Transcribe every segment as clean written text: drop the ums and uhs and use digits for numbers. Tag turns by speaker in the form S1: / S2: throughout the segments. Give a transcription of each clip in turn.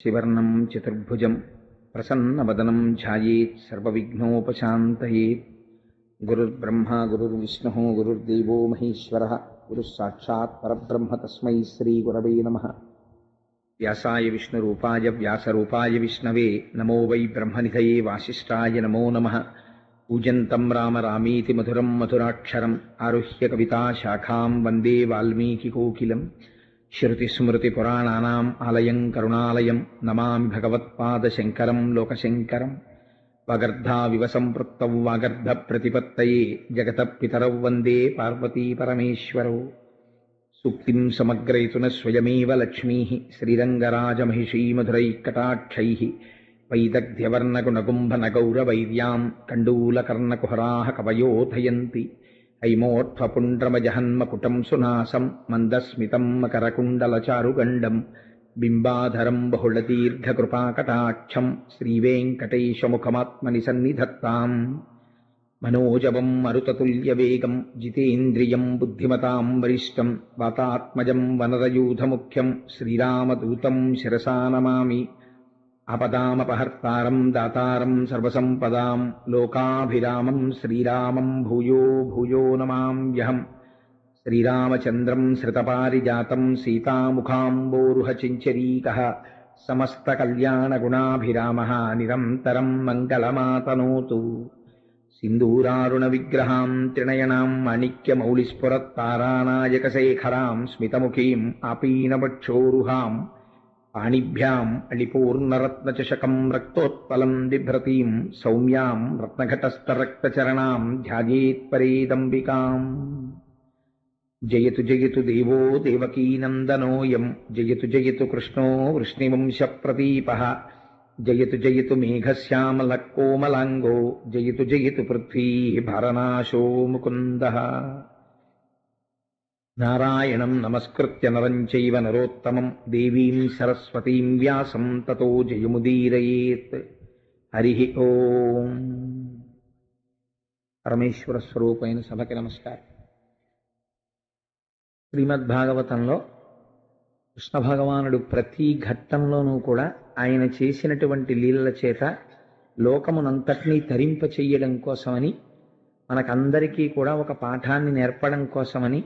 S1: శివర్ణం చతుర్భుజం ప్రసన్నవదనం ధ్యాయేత్ సర్వవిఘ్నోపశాంతయేత్. గురుర్బ్రహ్మ గురుర్విష్ణుః గురుర్దేవో మహేశ్వరః గురుః సాక్షాత్ పరబ్రహ్మ తస్మై శ్రీ గురవే నమః. వ్యాసాయ విష్ణురూపాయ వ్యాసరూపాయ విష్ణవే నమో వై బ్రహ్మనిధయే వాసిష్ఠాయ నమో నమః. పూజంతం రామ రామీతి మధురం మధురాక్షరం ఆరుహ్య కవితాశాఖాం వందే వాల్మీకికోకిలం. శృతిస్మృతిపురాణానాం ఆలయం కరుణాలయం నమామి భగవత్పాదశంకరం లోకశంకరం. వాగర్ధావివ సంపృక్తౌ వాగర్ధప్రతిపత్తయే జగతః పితరౌ వందే పార్వతీపరమేశ్వరౌ. సూక్తిం సమగ్రయతున స్వయమేవ లక్ష్మీః శ్రీరంగరాజమహిషీమధురైః వైదగ్ధ్యవర్ణగుణగుంభనగౌరవైర్యాం కండూలకర్ణకుహరాः కవయోధయంతి. హైమోర్ధ్వపుండ్రమజహన్మకుటం సునాసం మందస్మితం మకరకుండలచారుగండం బింబాధరం బహుళదీర్ఘకృపాకటాక్షం శ్రీవేంకటేశముఖమాత్మని సన్నిధత్తాం. మనోజవం మరుతతుల్యవేగం జితేంద్రియం బుద్ధిమతాం వరిష్టం వాతాత్మజం వనరయూధముఖ్యం శ్రీరామదూతం శిరసా నమామి. ఆపదామపహర్తారం దాతారం సర్వసంపదాం లోకాభిరామం శ్రీరామం భూయో భూయో నమామ్యహం. శ్రీరామచంద్రం శ్రితపారిజాతం సీతాముఖాంబోరుహచించరీకః సమస్తకల్యాణగుణాభిరామः నిరంతరం మంగళమాతనోతు. సింధూరారుణ విగ్రహాం త్రినయనాం మాణిక్యమౌళిస్ఫురత్తారానాయకశేఖరాం స్మితముఖీం ఆపీనవక్షోరుహాం పాణిభ్యాం అళిపూర్ణరత్నచషకం రక్తోత్పలం బిభ్రతీం సౌమ్యాం రత్నఘటస్థరక్తచరణాం ధ్యాయేత్పరేదంబికాం. జయతు జయతు దేవో దేవకీనందనోయం జయతు జయతు కృష్ణో వృష్ణివంశప్రదీపః జయతు జయతు మేఘశ్యామలకోమలాంగో జయతు జయతు పృథ్వీ భరనాశో ముకుందః. నారాయణం నమస్కృత్య నరం చైవ నరోత్తమం దేవీం సరస్వతీం వ్యాసం తతో జయముదీరయేత్. హరి ఓం. పరమేశ్వర స్వరూపైన సభకి నమస్కారం. శ్రీమద్భాగవతంలో కృష్ణ భగవానుడు ప్రతి ఘట్టంలోనూ కూడా ఆయన చేసినటువంటి లీలల చేత లోకమునంతటినీ తరింప చెయ్యడం కోసమని, మనకందరికీ కూడా ఒక పాఠాన్ని నేర్పడం కోసమని,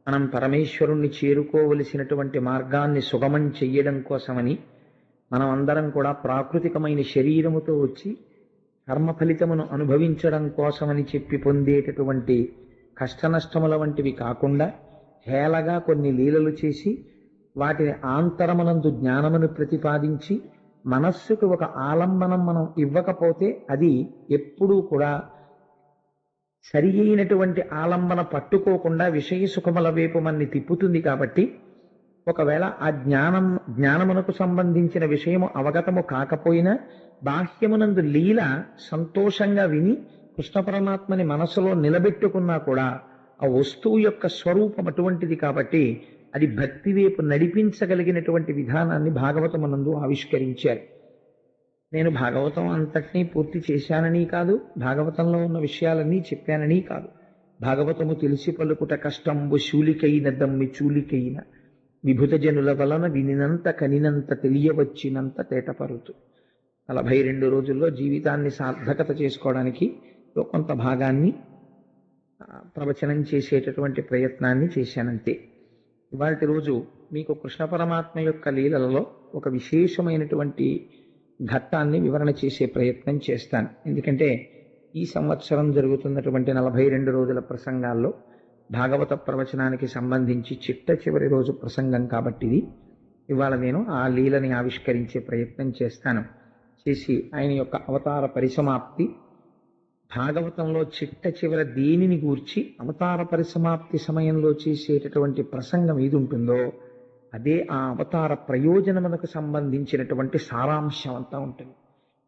S1: మనం పరమేశ్వరుణ్ణి చేరుకోవలసినటువంటి మార్గాన్ని సుగమం చెయ్యడం కోసమని, మనం అందరం కూడా ప్రాకృతికమైన శరీరముతో వచ్చి కర్మ ఫలితమును అనుభవించడం కోసమని చెప్పి పొందేటటువంటి కష్టనష్టముల వంటివి కాకుండా హేళగా కొన్ని లీలలు చేసి వాటిని ఆంతరమునందు జ్ఞానమును ప్రతిపాదించి మనస్సుకు ఒక ఆలంబనం మనం ఇవ్వకపోతే అది ఎప్పుడూ కూడా సరి అయినటువంటి ఆలంబన పట్టుకోకుండా విషయ సుఖముల వైపు మన్ని తిప్పుతుంది. కాబట్టి ఒకవేళ ఆ జ్ఞానమునకు సంబంధించిన విషయము అవగతము కాకపోయినా బాహ్యమునందు లీల సంతోషంగా విని కృష్ణ పరమాత్మని మనసులో నిలబెట్టుకున్నా కూడా ఆ వస్తువు యొక్క స్వరూపం అటువంటిది కాబట్టి అది భక్తి వైపు నడిపించగలిగినటువంటి విధానాన్ని భాగవతమునందు ఆవిష్కరించారు. నేను భాగవతం అంతటినీ పూర్తి చేశానని కాదు, భాగవతంలో ఉన్న విషయాలన్నీ చెప్పానని కాదు. భాగవతము తెలిసి పలుకుట కష్టంబు శూలికైన దమ్మి చూలికైన విభుత జనుల వలన వినినంత కనినంత తెలియవచ్చినంత తేటపరుతు. 42 రోజుల్లో జీవితాన్ని సార్థకత చేసుకోవడానికి కొంత భాగాన్ని ప్రవచనం చేసేటటువంటి ప్రయత్నాన్ని చేశానంతే. ఇవాళ రోజు మీకు కృష్ణ పరమాత్మ యొక్క లీలలలో ఒక విశేషమైనటువంటి ఘట్టాన్ని వివరణ చేసే ప్రయత్నం చేస్తాను. ఎందుకంటే ఈ సంవత్సరం జరుగుతున్నటువంటి 42 రోజుల ప్రసంగాల్లో భాగవత ప్రవచనానికి సంబంధించి చిట్ట చివరి రోజు ప్రసంగం కాబట్టి ఇవాళ నేను ఆ లీలని ఆవిష్కరించే ప్రయత్నం చేస్తాను. చేసి ఆయన యొక్క అవతార పరిసమాప్తి, భాగవతంలో చిట్ట చివర దేనిని గూర్చి అవతార పరిసమాప్తి సమయంలో చేసేటటువంటి ప్రసంగం ఏది ఉంటుందో అదే ఆ అవతార ప్రయోజనమునకు సంబంధించినటువంటి సారాంశం అంతా ఉంటుంది.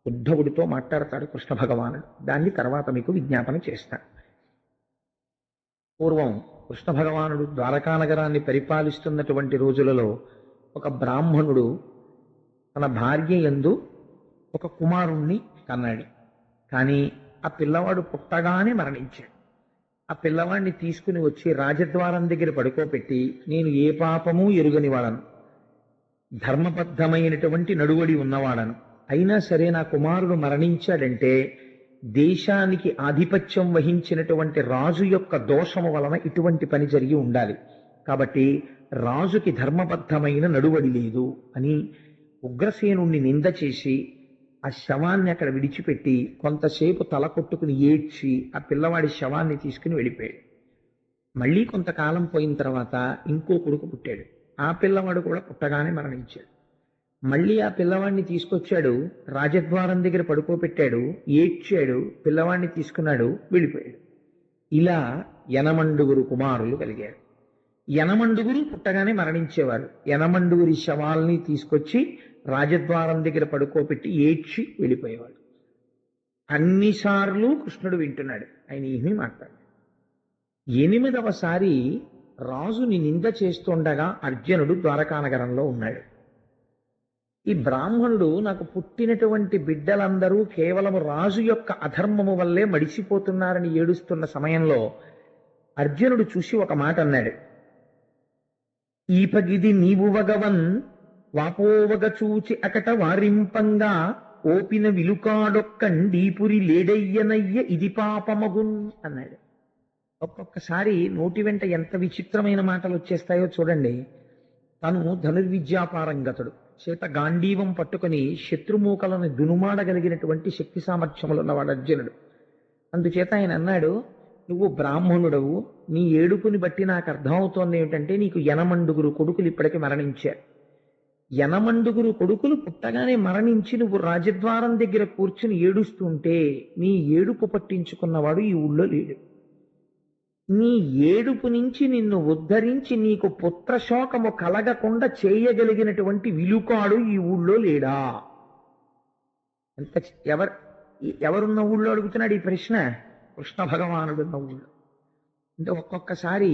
S1: ఉద్ధవుడితో మాట్లాడతాడు కృష్ణ భగవానుడు. దాన్ని తర్వాత మీకు విజ్ఞాపన చేస్తాను. పూర్వం కృష్ణ భగవానుడు ద్వారకా నగరాన్ని పరిపాలిస్తున్నటువంటి రోజులలో ఒక బ్రాహ్మణుడు తన భార్య యందు ఒక కుమారుణ్ణి కన్నాడు. కానీ ఆ పిల్లవాడు పుట్టగానే మరణించాడు. ఆ పిల్లవాడిని తీసుకుని వచ్చి రాజద్వారం దగ్గర పడుకోబెట్టి, నేను ఏ పాపము ఎరుగని వాడను, ధర్మబద్ధమైనటువంటి నడువడి ఉన్నవాడను. అయినా సరే నా కుమారుడు మరణించాడంటే దేశానికి ఆధిపత్యం వహించినటువంటి రాజు యొక్క దోషము వలన ఇటువంటి పని జరిగి ఉండాలి. కాబట్టి రాజుకి ధర్మబద్ధమైన నడువడి లేదు అని ఉగ్రసేనుణ్ణి నింద చేసి ఆ శవాన్ని అక్కడ విడిచిపెట్టి కొంతసేపు తల కొట్టుకుని ఏడ్చి ఆ పిల్లవాడి శవాన్ని తీసుకుని వెళ్ళిపోయాడు. మళ్ళీ కొంతకాలం పోయిన తర్వాత ఇంకో కొడుకు పుట్టాడు. ఆ పిల్లవాడు కూడా పుట్టగానే మరణించాడు. మళ్ళీ ఆ పిల్లవాడిని తీసుకొచ్చాడు, రాజద్వారం దగ్గర పడుకోబెట్టాడు, ఏడ్చాడు, పిల్లవాడిని తీసుకున్నాడు, వెళ్ళిపోయాడు. ఇలా 80 కుమారులు కలిగారు. 80 పుట్టగానే మరణించేవారు. 80 శవాల్ని తీసుకొచ్చి రాజద్వారం దగ్గర పడుకోబెట్టి ఏడ్చి వెళ్ళిపోయేవాడు. అన్నిసార్లు కృష్ణుడు వింటున్నాడు, ఆయన ఏమీ మాట్లాడాడు. 8వసారి రాజుని నింద చేస్తుండగా అర్జునుడు ద్వారకానగరంలో ఉన్నాడు. ఈ బ్రాహ్మణుడు నాకు పుట్టినటువంటి బిడ్డలందరూ కేవలం రాజు యొక్క అధర్మము వల్లే మడిసిపోతున్నారని ఏడుస్తున్న సమయంలో అర్జునుడు చూసి ఒక మాట అన్నాడు. ఈపగిది నీవు వగవన్ వాపోవగ చూచి అకట వారింపంగా ఓపిన విలుకాడొక్కండీపురి లేడయ్యనయ్య ఇది పాపమగున్ అన్నాడు. ఒక్కొక్కసారి నోటి వెంట ఎంత విచిత్రమైన మాటలు వచ్చేస్తాయో చూడండి. తను ధనుర్విద్యాపారంగతుడు, చేత గాంధీవం పట్టుకుని శత్రుమూకలను దునుమాడగలిగినటువంటి శక్తి సామర్థ్యములు ఉన్నవాడు అర్జునుడు. అందుచేత ఆయన అన్నాడు, నువ్వు బ్రాహ్మణుడవు, నీ ఏడుపుని బట్టి నాకు అర్థమవుతోంది ఏమిటంటే నీకు 80 కొడుకులు ఇప్పటికి మరణించారు. 80 కొడుకులు పుట్టగానే మరణించి నువ్వు రాజద్వారం దగ్గర కూర్చుని ఏడుస్తుంటే నీ ఏడుపు పట్టించుకున్నవాడు ఈ ఊళ్ళో లేడు. నీ ఏడుపు నుంచి నిన్ను ఉద్ధరించి నీకు పుత్రశోకము కలగకుండా చేయగలిగినటువంటి విలుకాడు ఈ ఊళ్ళో లేడా? ఎంత ఎవరున్న ఊళ్ళో అడుగుతున్నాడు ఈ ప్రశ్న? కృష్ణ భగవానుడున్న ఊళ్ళో. అంటే ఒక్కొక్కసారి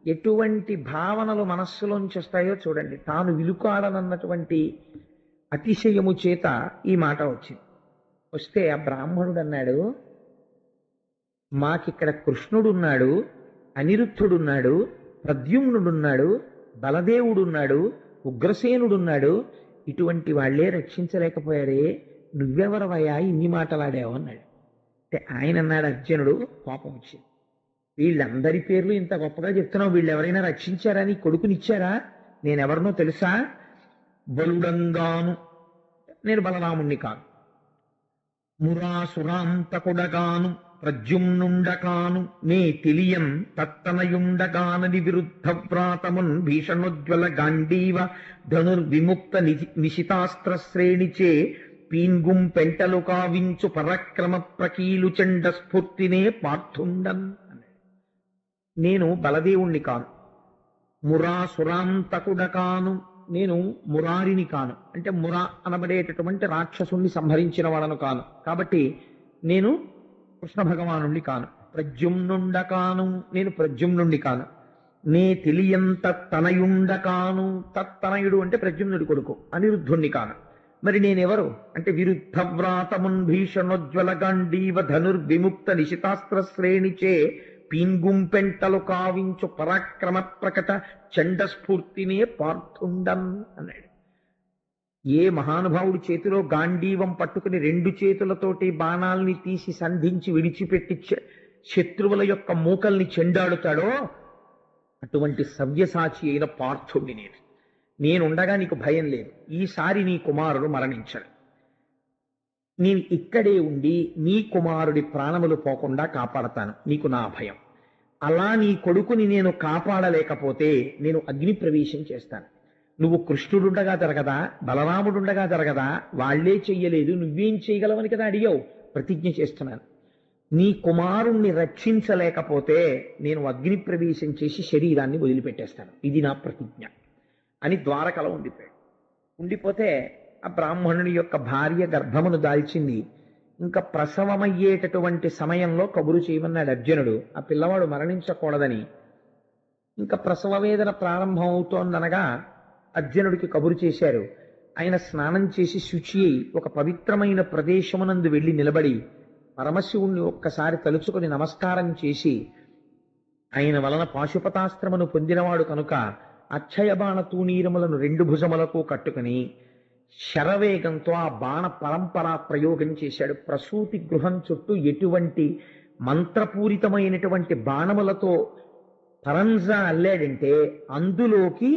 S1: ఎటువంటి భావనలు మనస్సులోంచి వస్తాయో చూడండి. తాను విలుకాడనన్నటువంటి అతిశయము చేత ఈ మాట వచ్చింది. వస్తే ఆ బ్రాహ్మణుడు అన్నాడు, మాకిక్కడ కృష్ణుడున్నాడు, అనిరుద్ధుడున్నాడు, ప్రద్యుమ్నుడున్నాడు, బలదేవుడున్నాడు, ఉగ్రసేనుడున్నాడు, ఇటువంటి వాళ్లే రక్షించలేకపోయారే, నువ్వెవరవయ్యా ఇన్ని మాటలాడావు అన్నాడు. అంటే ఆయన అన్నాడు, అర్జునుడు కోపం వచ్చింది, వీళ్ళందరి పేర్లు ఇంత గొప్పగా చెప్తున్నావు, వీళ్ళు ఎవరైనా రక్షించారా? నీ కొడుకునిచ్చారా? నేనెవరినో తెలుసా? బలుడంగాను, నేను బలరాముణ్ణి కాను, మురాసురాంతకుడగాను, ప్రద్యుమ్నుండకాను, నే తెలియం తత్తనయుండగానని విరుద్ధ వ్రాతమున్ భీషణోజ్వల గాంధీవ ధనుర్విముక్త నిశితాస్త్ర శ్రేణిచే పీన్గుం పెంటలు కావించు పరక్రమ ప్రకీలు చండ స్ఫూర్తినే పార్థుండన్. నేను బలదేవుణ్ణి కాను, మురాసురాంతకుడ కాను, నేను మురారిని కాను, అంటే మురా అనబడేటటువంటి రాక్షసుణ్ణి సంహరించిన వాడను కాను, కాబట్టి నేను కృష్ణ భగవానుణ్ణి కాను. ప్రద్యుమ్నుండ కాను, నేను ప్రద్యుమ్నుండి కాను. నే తెలియంత తనయుండ కాను, తత్తనయుడు అంటే ప్రద్యుమ్నుడి కొడుకు, అనిరుద్ధుణ్ణి కాను. మరి నేనెవరు అంటే విరుద్ధ వ్రాతమున్ భీషణోజ్వల గాంధీవ ధనుర్విముక్త నిశితాస్త్ర శ్రేణిచే పీన్గుంపెంటలు కావించు పరాక్రమ ప్రకట చండస్ఫూర్తినే పార్థుండన్ అన్నాడు. ఏ మహానుభావుడి చేతిలో గాంధీవం పట్టుకుని 2 చేతులతోటి బాణాల్ని తీసి సంధించి విడిచిపెట్టి శత్రువుల యొక్క మూకల్ని చెండాడుతాడో అటువంటి సవ్యసాచి అయిన పార్థుణ్ణి నేనుండగా నీకు భయం లేదు. ఈసారి నీ కుమారుడు మరణించాడు, నేను ఇక్కడే ఉండి నీ కుమారుడి ప్రాణములు పోకుండా కాపాడతాను, నీకు నా భయం. అలా నీ కొడుకుని నేను కాపాడలేకపోతే నేను అగ్ని ప్రవేశం చేస్తాను. నువ్వు కృష్ణుడుండగా జరగదా, బలరాముడుండగా జరగదా? వాళ్లే చెయ్యలేదు, నువ్వేం చేయగలవని కదా అడిగావు. ప్రతిజ్ఞ చేస్తున్నాను, నీ కుమారుణ్ణి రక్షించలేకపోతే నేను అగ్ని ప్రవేశం చేసి శరీరాన్ని వదిలిపెట్టేస్తాను, ఇది నా ప్రతిజ్ఞ అని ద్వారకలో ఉండిపోతే ఆ బ్రాహ్మణుని యొక్క భార్య గర్భమును దాల్చింది. ఇంకా ప్రసవమయ్యేటటువంటి సమయంలో కబురు చేయమన్నాడు అర్జునుడు, ఆ పిల్లవాడు మరణించకూడదని. ఇంకా ప్రసవ వేదన ప్రారంభం అవుతోందనగా అర్జునుడికి కబురు చేశారు. ఆయన స్నానం చేసి శుచి అయి ఒక పవిత్రమైన ప్రదేశమునందు వెళ్లి నిలబడి పరమశివుణ్ణి ఒక్కసారి తలుచుకొని నమస్కారం చేసి, ఆయన వలన పాశుపతాస్త్రమును పొందినవాడు కనుక అక్షయ బాణ తూణీరములను రెండు భుజములకు కట్టుకుని శరవేగంతో ఆ బాణ పరంపర ప్రయోగం చేశాడు. ప్రసూతి గృహం చుట్టూ ఎటువంటి మంత్రపూరితమైనటువంటి బాణములతో పరంజా అల్లాడంటే అందులోకి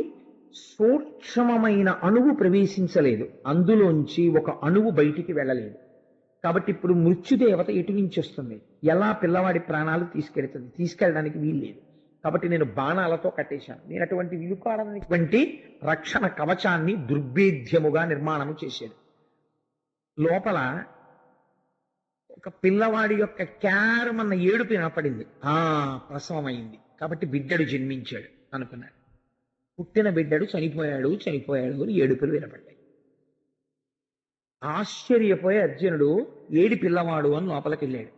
S1: సూక్ష్మమైన అణువు ప్రవేశించలేదు, అందులోంచి ఒక అణువు బయటికి వెళ్ళలేదు. కాబట్టి ఇప్పుడు మృత్యుదేవత ఎటు నుంచి వస్తుంది, ఎలా పిల్లవాడి ప్రాణాలు తీసుకెళ్తుంది? తీసుకెళ్ళడానికి వీల్లేదు. కాబట్టి నేను బాణాలతో కట్టేశాను. నేను అటువంటి విలుకాడనటువంటి రక్షణ కవచాన్ని దుర్భేద్యముగా నిర్మాణము చేశాడు. లోపల ఒక పిల్లవాడి యొక్క క్యారమన్న ఏడుపు వినపడింది. ప్రసవమైంది కాబట్టి బిడ్డడు జన్మించాడు అనుకున్నాడు. పుట్టిన బిడ్డడు చనిపోయాడు అని ఏడుపులు వినపడ్డాయి. ఆశ్చర్యపోయే అర్జునుడు ఏడి పిల్లవాడు అని లోపలికి వెళ్ళాడు.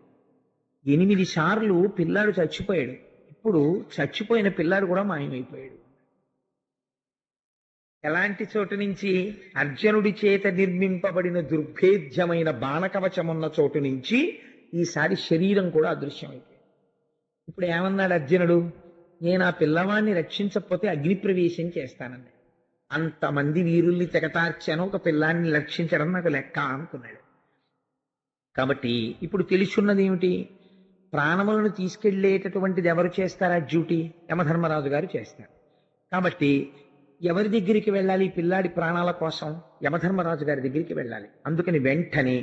S1: 8 సార్లు పిల్లాడు చచ్చిపోయాడు. ఇప్పుడు చచ్చిపోయిన పిల్లాడు కూడా మాయమైపోయాడు. ఎలాంటి చోటు నుంచి? అర్జునుడి చేత నిర్మింపబడిన దుర్భేద్యమైన బాణకవచమున్న చోటు నుంచి ఈసారి శరీరం కూడా అదృశ్యమైపోయింది. ఇప్పుడు ఏమన్నాడు అర్జునుడు? నేను ఆ పిల్లవాడిని రక్షించకపోతే అగ్నిప్రవేశం చేస్తానన్నాడు. అంతమంది వీరుల్ని తెగటార్చాను, ఒక పిల్లాన్ని రక్షించడం నాకు లెక్క అనుకున్నాడు. కాబట్టి ఇప్పుడు తెలుసున్నది ఏమిటి? ప్రాణములను తీసుకెళ్లేటటువంటిది ఎవరు చేస్తారా డ్యూటీ? యమధర్మరాజు గారు చేస్తారు. కాబట్టి ఎవరి దగ్గరికి వెళ్ళాలి పిల్లాడి ప్రాణాల కోసం? యమధర్మరాజు గారి దగ్గరికి వెళ్ళాలి. అందుకని వెంటనే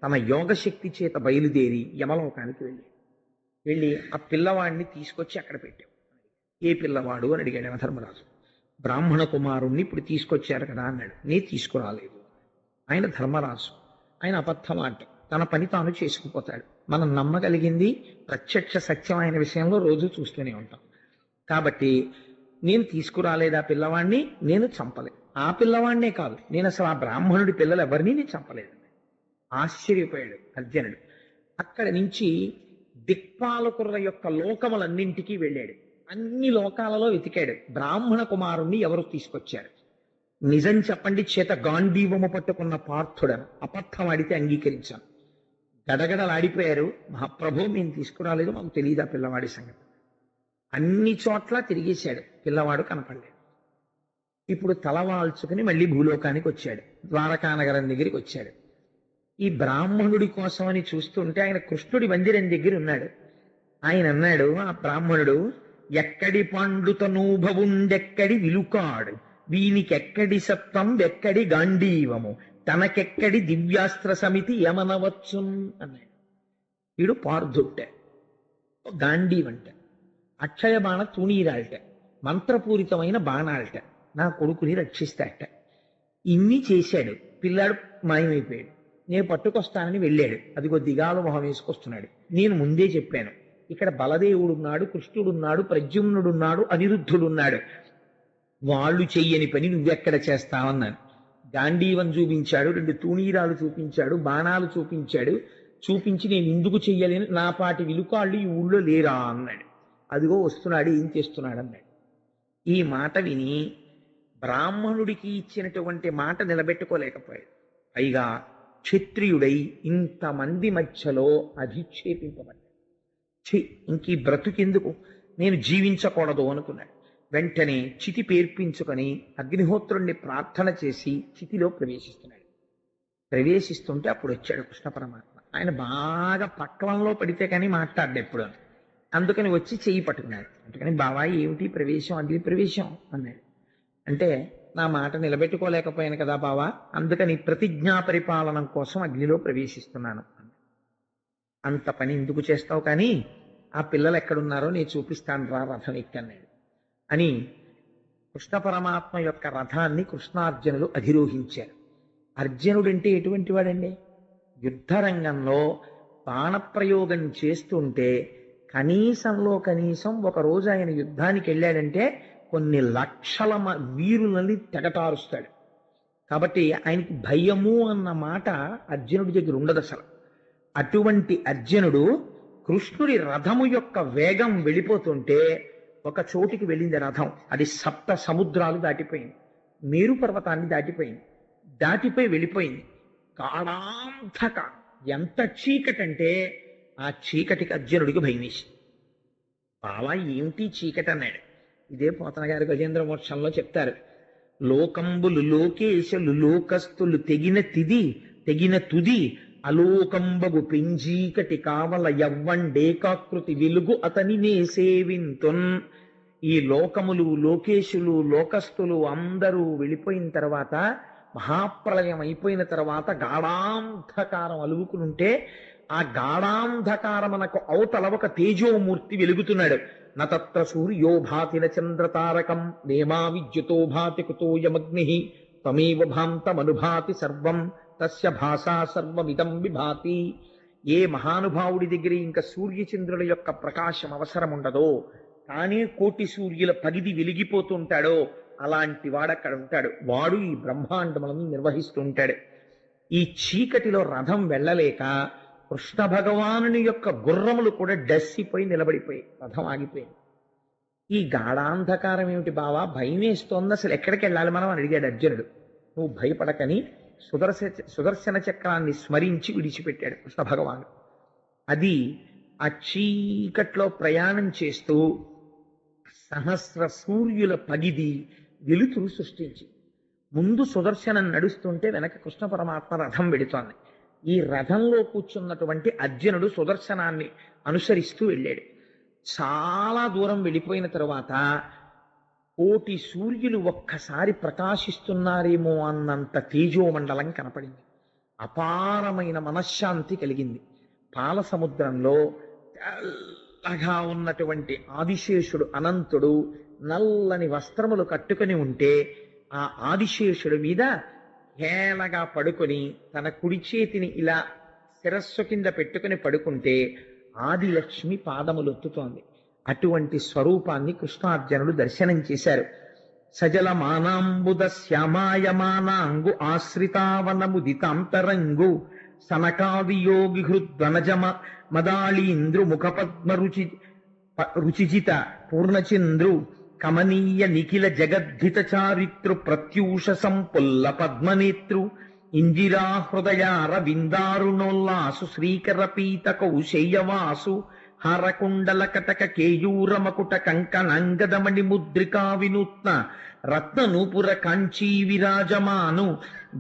S1: తన యోగశక్తి చేత బయలుదేరి యమలోకానికి వెళ్ళి ఆ పిల్లవాడిని తీసుకొచ్చి అక్కడ పెట్టావు. ఏ పిల్లవాడు అని అడిగాడు యమధర్మరాజు. బ్రాహ్మణ కుమారుణ్ణి ఇప్పుడు తీసుకొచ్చారు కదా అన్నాడు. నే తీసుకురాలేదు. ఆయన ధర్మరాజు, ఆయన అబద్ధమాట, తన పని తాను చేసుకుపోతాడు. మనం నమ్మగలిగింది ప్రత్యక్ష సత్యమైన విషయంలో రోజు చూస్తూనే ఉంటాం. కాబట్టి నేను తీసుకురాలేదు ఆ పిల్లవాడిని, నేను చంపలేదు. ఆ పిల్లవాడినే కాదు, నేను అసలు ఆ బ్రాహ్మణుడి పిల్లలు ఎవరిని నేను చంపలేదు. ఆశ్చర్యపోయాడు అర్జునుడు. అక్కడి నుంచి దిక్పాలకుల యొక్క లోకములన్నింటికీ వెళ్ళాడు. అన్ని లోకాలలో వెతికాడు. బ్రాహ్మణ కుమారుణ్ణి ఎవరు తీసుకొచ్చారు? నిజం చెప్పండి, చేత గాంధీవము పట్టుకున్న పార్థుడను. అబద్ధం ఆడితే అంగీకరించాను. గడగడలాడిపోయారు. మహాప్రభు మేము తీసుకురాలేదు, మాకు తెలియదు ఆ పిల్లవాడి సంగతి. అన్ని చోట్ల తిరిగేశాడు, పిల్లవాడు కనపడలేదు. ఇప్పుడు తలవాల్చుకుని మళ్ళీ భూలోకానికి వచ్చాడు. ద్వారకానగరం దగ్గరికి వచ్చాడు. ఈ బ్రాహ్మణుడి కోసమని చూస్తుంటే ఆయన కృష్ణుడి మందిరం దగ్గర ఉన్నాడు. ఆయన అన్నాడు, ఆ బ్రాహ్మణుడు, ఎక్కడి పండుతనూభవుండెక్కడి విలుకాడు, వీనికెక్కడి సప్తం వెక్కడి గాంధీవము, తనకెక్కడి దివ్యాస్త్ర సమితి యమనవచ్చున్ అన్నాడు. వీడు పార్థుట్ట, గాంధీవంట, అక్షయ బాణ తూణీరాల్ట, మంత్రపూరితమైన బాణాల్ట, నా కొడుకుని రక్షిస్తాట. ఇన్ని చేశాడు. పిల్లాడు మాయమైపోయాడు. నేను పట్టుకొస్తానని వెళ్ళాడు. అదిగో దిగాలు మొహం వేసుకొస్తున్నాడు. నేను ముందే చెప్పాను, ఇక్కడ బలదేవుడున్నాడు, కృష్ణుడున్నాడు, ప్రద్యుమ్నుడున్నాడు, అనిరుద్ధుడున్నాడు. వాళ్ళు చెయ్యని పని నువ్వెక్కడ చేస్తావన్నాను. గాంధీవం చూపించాడు, 2 తూణీరాలు చూపించాడు, బాణాలు చూపించాడు. చూపించి నేను ఎందుకు చెయ్యలేను, నా పాటి విలుకాళ్ళు ఈ ఊళ్ళో లేరా అన్నాడు. అదిగో వస్తున్నాడు, ఏం చేస్తున్నాడు అన్నాడు. ఈ మాట విని బ్రాహ్మణుడికి ఇచ్చినటువంటి మాట నిలబెట్టుకోలేకపోయాడు. పైగా క్షత్రియుడై ఇంతమంది మధ్యలో అధిక్షేపింపబడ్డాడు. ఇంక ఈ బ్రతుకెందుకు, నేను జీవించకూడదు అనుకున్నాడు. వెంటనే చితి పేర్పించుకొని అగ్నిహోత్రుణ్ణి ప్రార్థన చేసి చితిలో ప్రవేశిస్తున్నాడు. ప్రవేశిస్తుంటే అప్పుడు వచ్చాడు కృష్ణ పరమాత్మ. ఆయన బాగా పక్వంలో పడితే కానీ మాట్లాడ్డా ఎప్పుడు. అందుకని వచ్చి చెయ్యి పట్టుకున్నాడు. అందుకని బావా ఏమిటి ప్రవేశం, అగ్ని ప్రవేశం అన్నాడు. అంటే నా మాట నిలబెట్టుకోలేకపోయాను కదా బావా, అందుకని ప్రతిజ్ఞా పరిపాలనం కోసం అగ్నిలో ప్రవేశిస్తున్నాను. అంత పని ఎందుకు చేస్తావు, కానీ ఆ పిల్లలు ఎక్కడున్నారో నేను చూపిస్తాను రా, రథం ఎక్కన్నాడు అని కృష్ణ పరమాత్మ యొక్క రథాన్ని కృష్ణార్జునులు అధిరోహించారు. అర్జునుడంటే ఎటువంటి వాడండి? యుద్ధరంగంలో బాణప్రయోగం చేస్తుంటే కనీసం ఒక రోజు ఆయన యుద్ధానికి వెళ్ళాడంటే కొన్ని లక్షల వీరులని తెగటారుస్తాడు. కాబట్టి ఆయనకి భయము అన్న మాట అర్జునుడి దగ్గర ఉండదు అసలు. అటువంటి అర్జునుడు కృష్ణుడి రథము యొక్క వేగం వెళ్ళిపోతుంటే ఒక చోటికి వెళ్ళింది రథం. అది 7 సముద్రాలు దాటిపోయింది, మేరు పర్వతాన్ని దాటిపోయింది, దాటిపోయి వెళ్ళిపోయింది. కాళాంధక, ఎంత చీకటంటే ఆ చీకటికి అర్జునుడికి భయం వేసింది. బావా ఏమిటి చీకటి అన్నాడు. ఇదే పోతన గారి గజేంద్ర మోక్షంలో చెప్తారు. లోకంబులు లోకేశలు లోకస్తులు తెగిన తుది అలోకంబగు పెంజీకటి కావల యవ్వండేకాకృతి వెలుగు అతని నే సేవింతున్. ఈ లోకములు లోకేశులు లోకస్తులు అందరూ వెళ్ళిపోయిన తర్వాత, మహాప్రళయం అయిపోయిన తర్వాత గాఢాంధకారం అలుగుకునుంటే ఆ గాఢాంధకారమునకు అవతల ఒక తేజోమూర్తి వెలుగుతున్నాడు. నత్ర సూర్యో భాతి న చంద్రతారకం నేమా విద్యుతో భాతి కుతోయమగ్ని త్వమేవ భాంతమనుభాతి సర్వం తస్య భాషా సర్వమిదం విభాతి. ఏ మహానుభావుడి దగ్గర ఇంకా సూర్యచంద్రుల యొక్క ప్రకాశం అవసరం ఉండదో, కానీ కోటి సూర్యుల పగిది వెలిగిపోతుంటాడో అలాంటి వాడు అక్కడ ఉంటాడు. వాడు ఈ బ్రహ్మాండములను నిర్వహిస్తూ ఉంటాడు. ఈ చీకటిలో రథం వెళ్ళలేక కృష్ణ భగవానుని యొక్క గుర్రములు కూడా డస్సిపోయి నిలబడిపోయి రథం ఆగిపోయింది. ఈ గాఢాంధకారం ఏమిటి బావా, భయం వేస్తోంది, అసలు ఎక్కడికి వెళ్ళాలి మనం అని అడిగాడు అర్జునుడు. నువ్వు భయపడకని సుదర్శన చక్రాన్ని స్మరించి విడిచిపెట్టాడు కృష్ణ భగవానుడు. అది ఆ చీకట్లో ప్రయాణం చేస్తూ సహస్ర సూర్యుల పగిది వెలుతురు సృష్టించి, ముందు సుదర్శనం నడుస్తుంటే వెనక కృష్ణ పరమాత్మ రథం వెడుతోంది. ఈ రథంలో కూర్చున్నటువంటి అర్జునుడు సుదర్శనాన్ని అనుసరిస్తూ వెళ్ళాడు. చాలా దూరం వెళ్ళిపోయిన తరువాత కోటి సూర్యులు ఒక్కసారి ప్రకాశిస్తున్నారేమో అన్నంత తేజోమండలం కనపడింది. అపారమైన మనశ్శాంతి కలిగింది. పాల సముద్రంలో తెల్లగా ఉన్నటువంటి ఆదిశేషుడు అనంతుడు నల్లని వస్త్రములు కట్టుకుని ఉంటే, ఆ ఆదిశేషుడి మీద హేళగా పడుకొని తన కుడి చేతిని ఇలా శిరస్సు కింద పెట్టుకుని పడుకుంటే ఆదిలక్ష్మి పాదములొత్తుతోంది. అటువంటి స్వరూపాన్ని కృష్ణార్జునుడు దర్శనం చేశారు. సజల మానాంబుద శ్యామాయమానాంగు ఆశ్రితావనముదితాంతరంగు సనకాది యోగి హృద్వనజమ మదాళీంద్రు ముఖపద్మ రుచిజిత పూర్ణచంద్రు కమనీయ నిఖిల జగద్ధిత చారిత్రు ప్రత్యూష సంపుల్ల పద్మనేత్రు ఇందిరా హృదయార విందారుణోల్లాసు శ్రీకర పీత కౌశేయవాసు హారకుండల కటక కేయూర మకుట కంకణంగదమణి ముద్రికా వినూత్న రత్న నూపుర కాంచీ విరాజమాను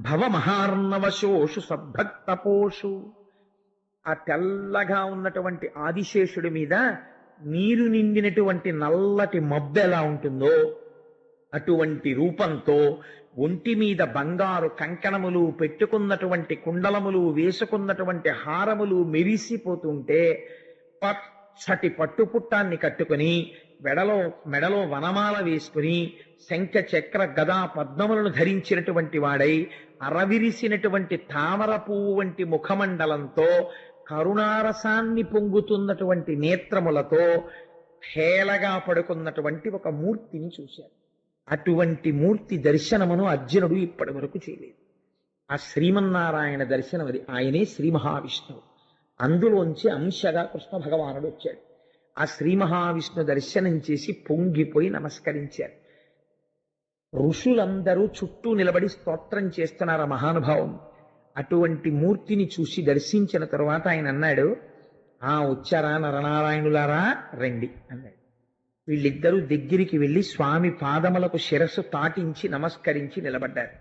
S1: భవ మహార్ణవశోషు సద్భక్తపోషు. ఆ తెల్లగా ఉన్నటువంటి ఆదిశేషుడి మీద నీరు నిండినటువంటి నల్లటి మబ్బు ఎలా ఉంటుందో అటువంటి రూపంతో, ఒంటి మీద బంగారు కంకణములు పెట్టుకున్నటువంటి కుండలములు వేసుకున్నటువంటి హారములు మెరిసిపోతుంటే, పచ్చటి పట్టుపుట్టాన్ని కట్టుకుని మెడలో వనమాల వేసుకుని శంఖ చక్ర గదా పద్మములను ధరించినటువంటి వాడై అరవిరిసినటువంటి తామర పువ్వు వంటి ముఖమండలంతో కరుణారసాన్ని పొంగుతున్నటువంటి నేత్రములతో హేళగా పడుకున్నటువంటి ఒక మూర్తిని చూశారు. అటువంటి మూర్తి దర్శనమును అర్జునుడు ఇప్పటి వరకు చేయలేదు. ఆ శ్రీమన్నారాయణ దర్శనం అది. ఆయనే శ్రీ మహావిష్ణువు. అందులోంచి అంశగా కృష్ణ భగవానుడు వచ్చాడు. ఆ శ్రీ మహావిష్ణు దర్శనం చేసి పొంగిపోయి నమస్కరించారు. ఋషులందరూ చుట్టూ నిలబడి స్తోత్రం చేస్తున్నారు ఆ మహానుభావం. అటువంటి మూర్తిని చూసి దర్శించిన తరువాత ఆయన అన్నాడు, వచ్చారా నరనారాయణులారా, రండి అన్నాడు. వీళ్ళిద్దరూ దగ్గరికి వెళ్ళి స్వామి పాదములకు శిరస్సు తాటించి నమస్కరించి నిలబడ్డారు.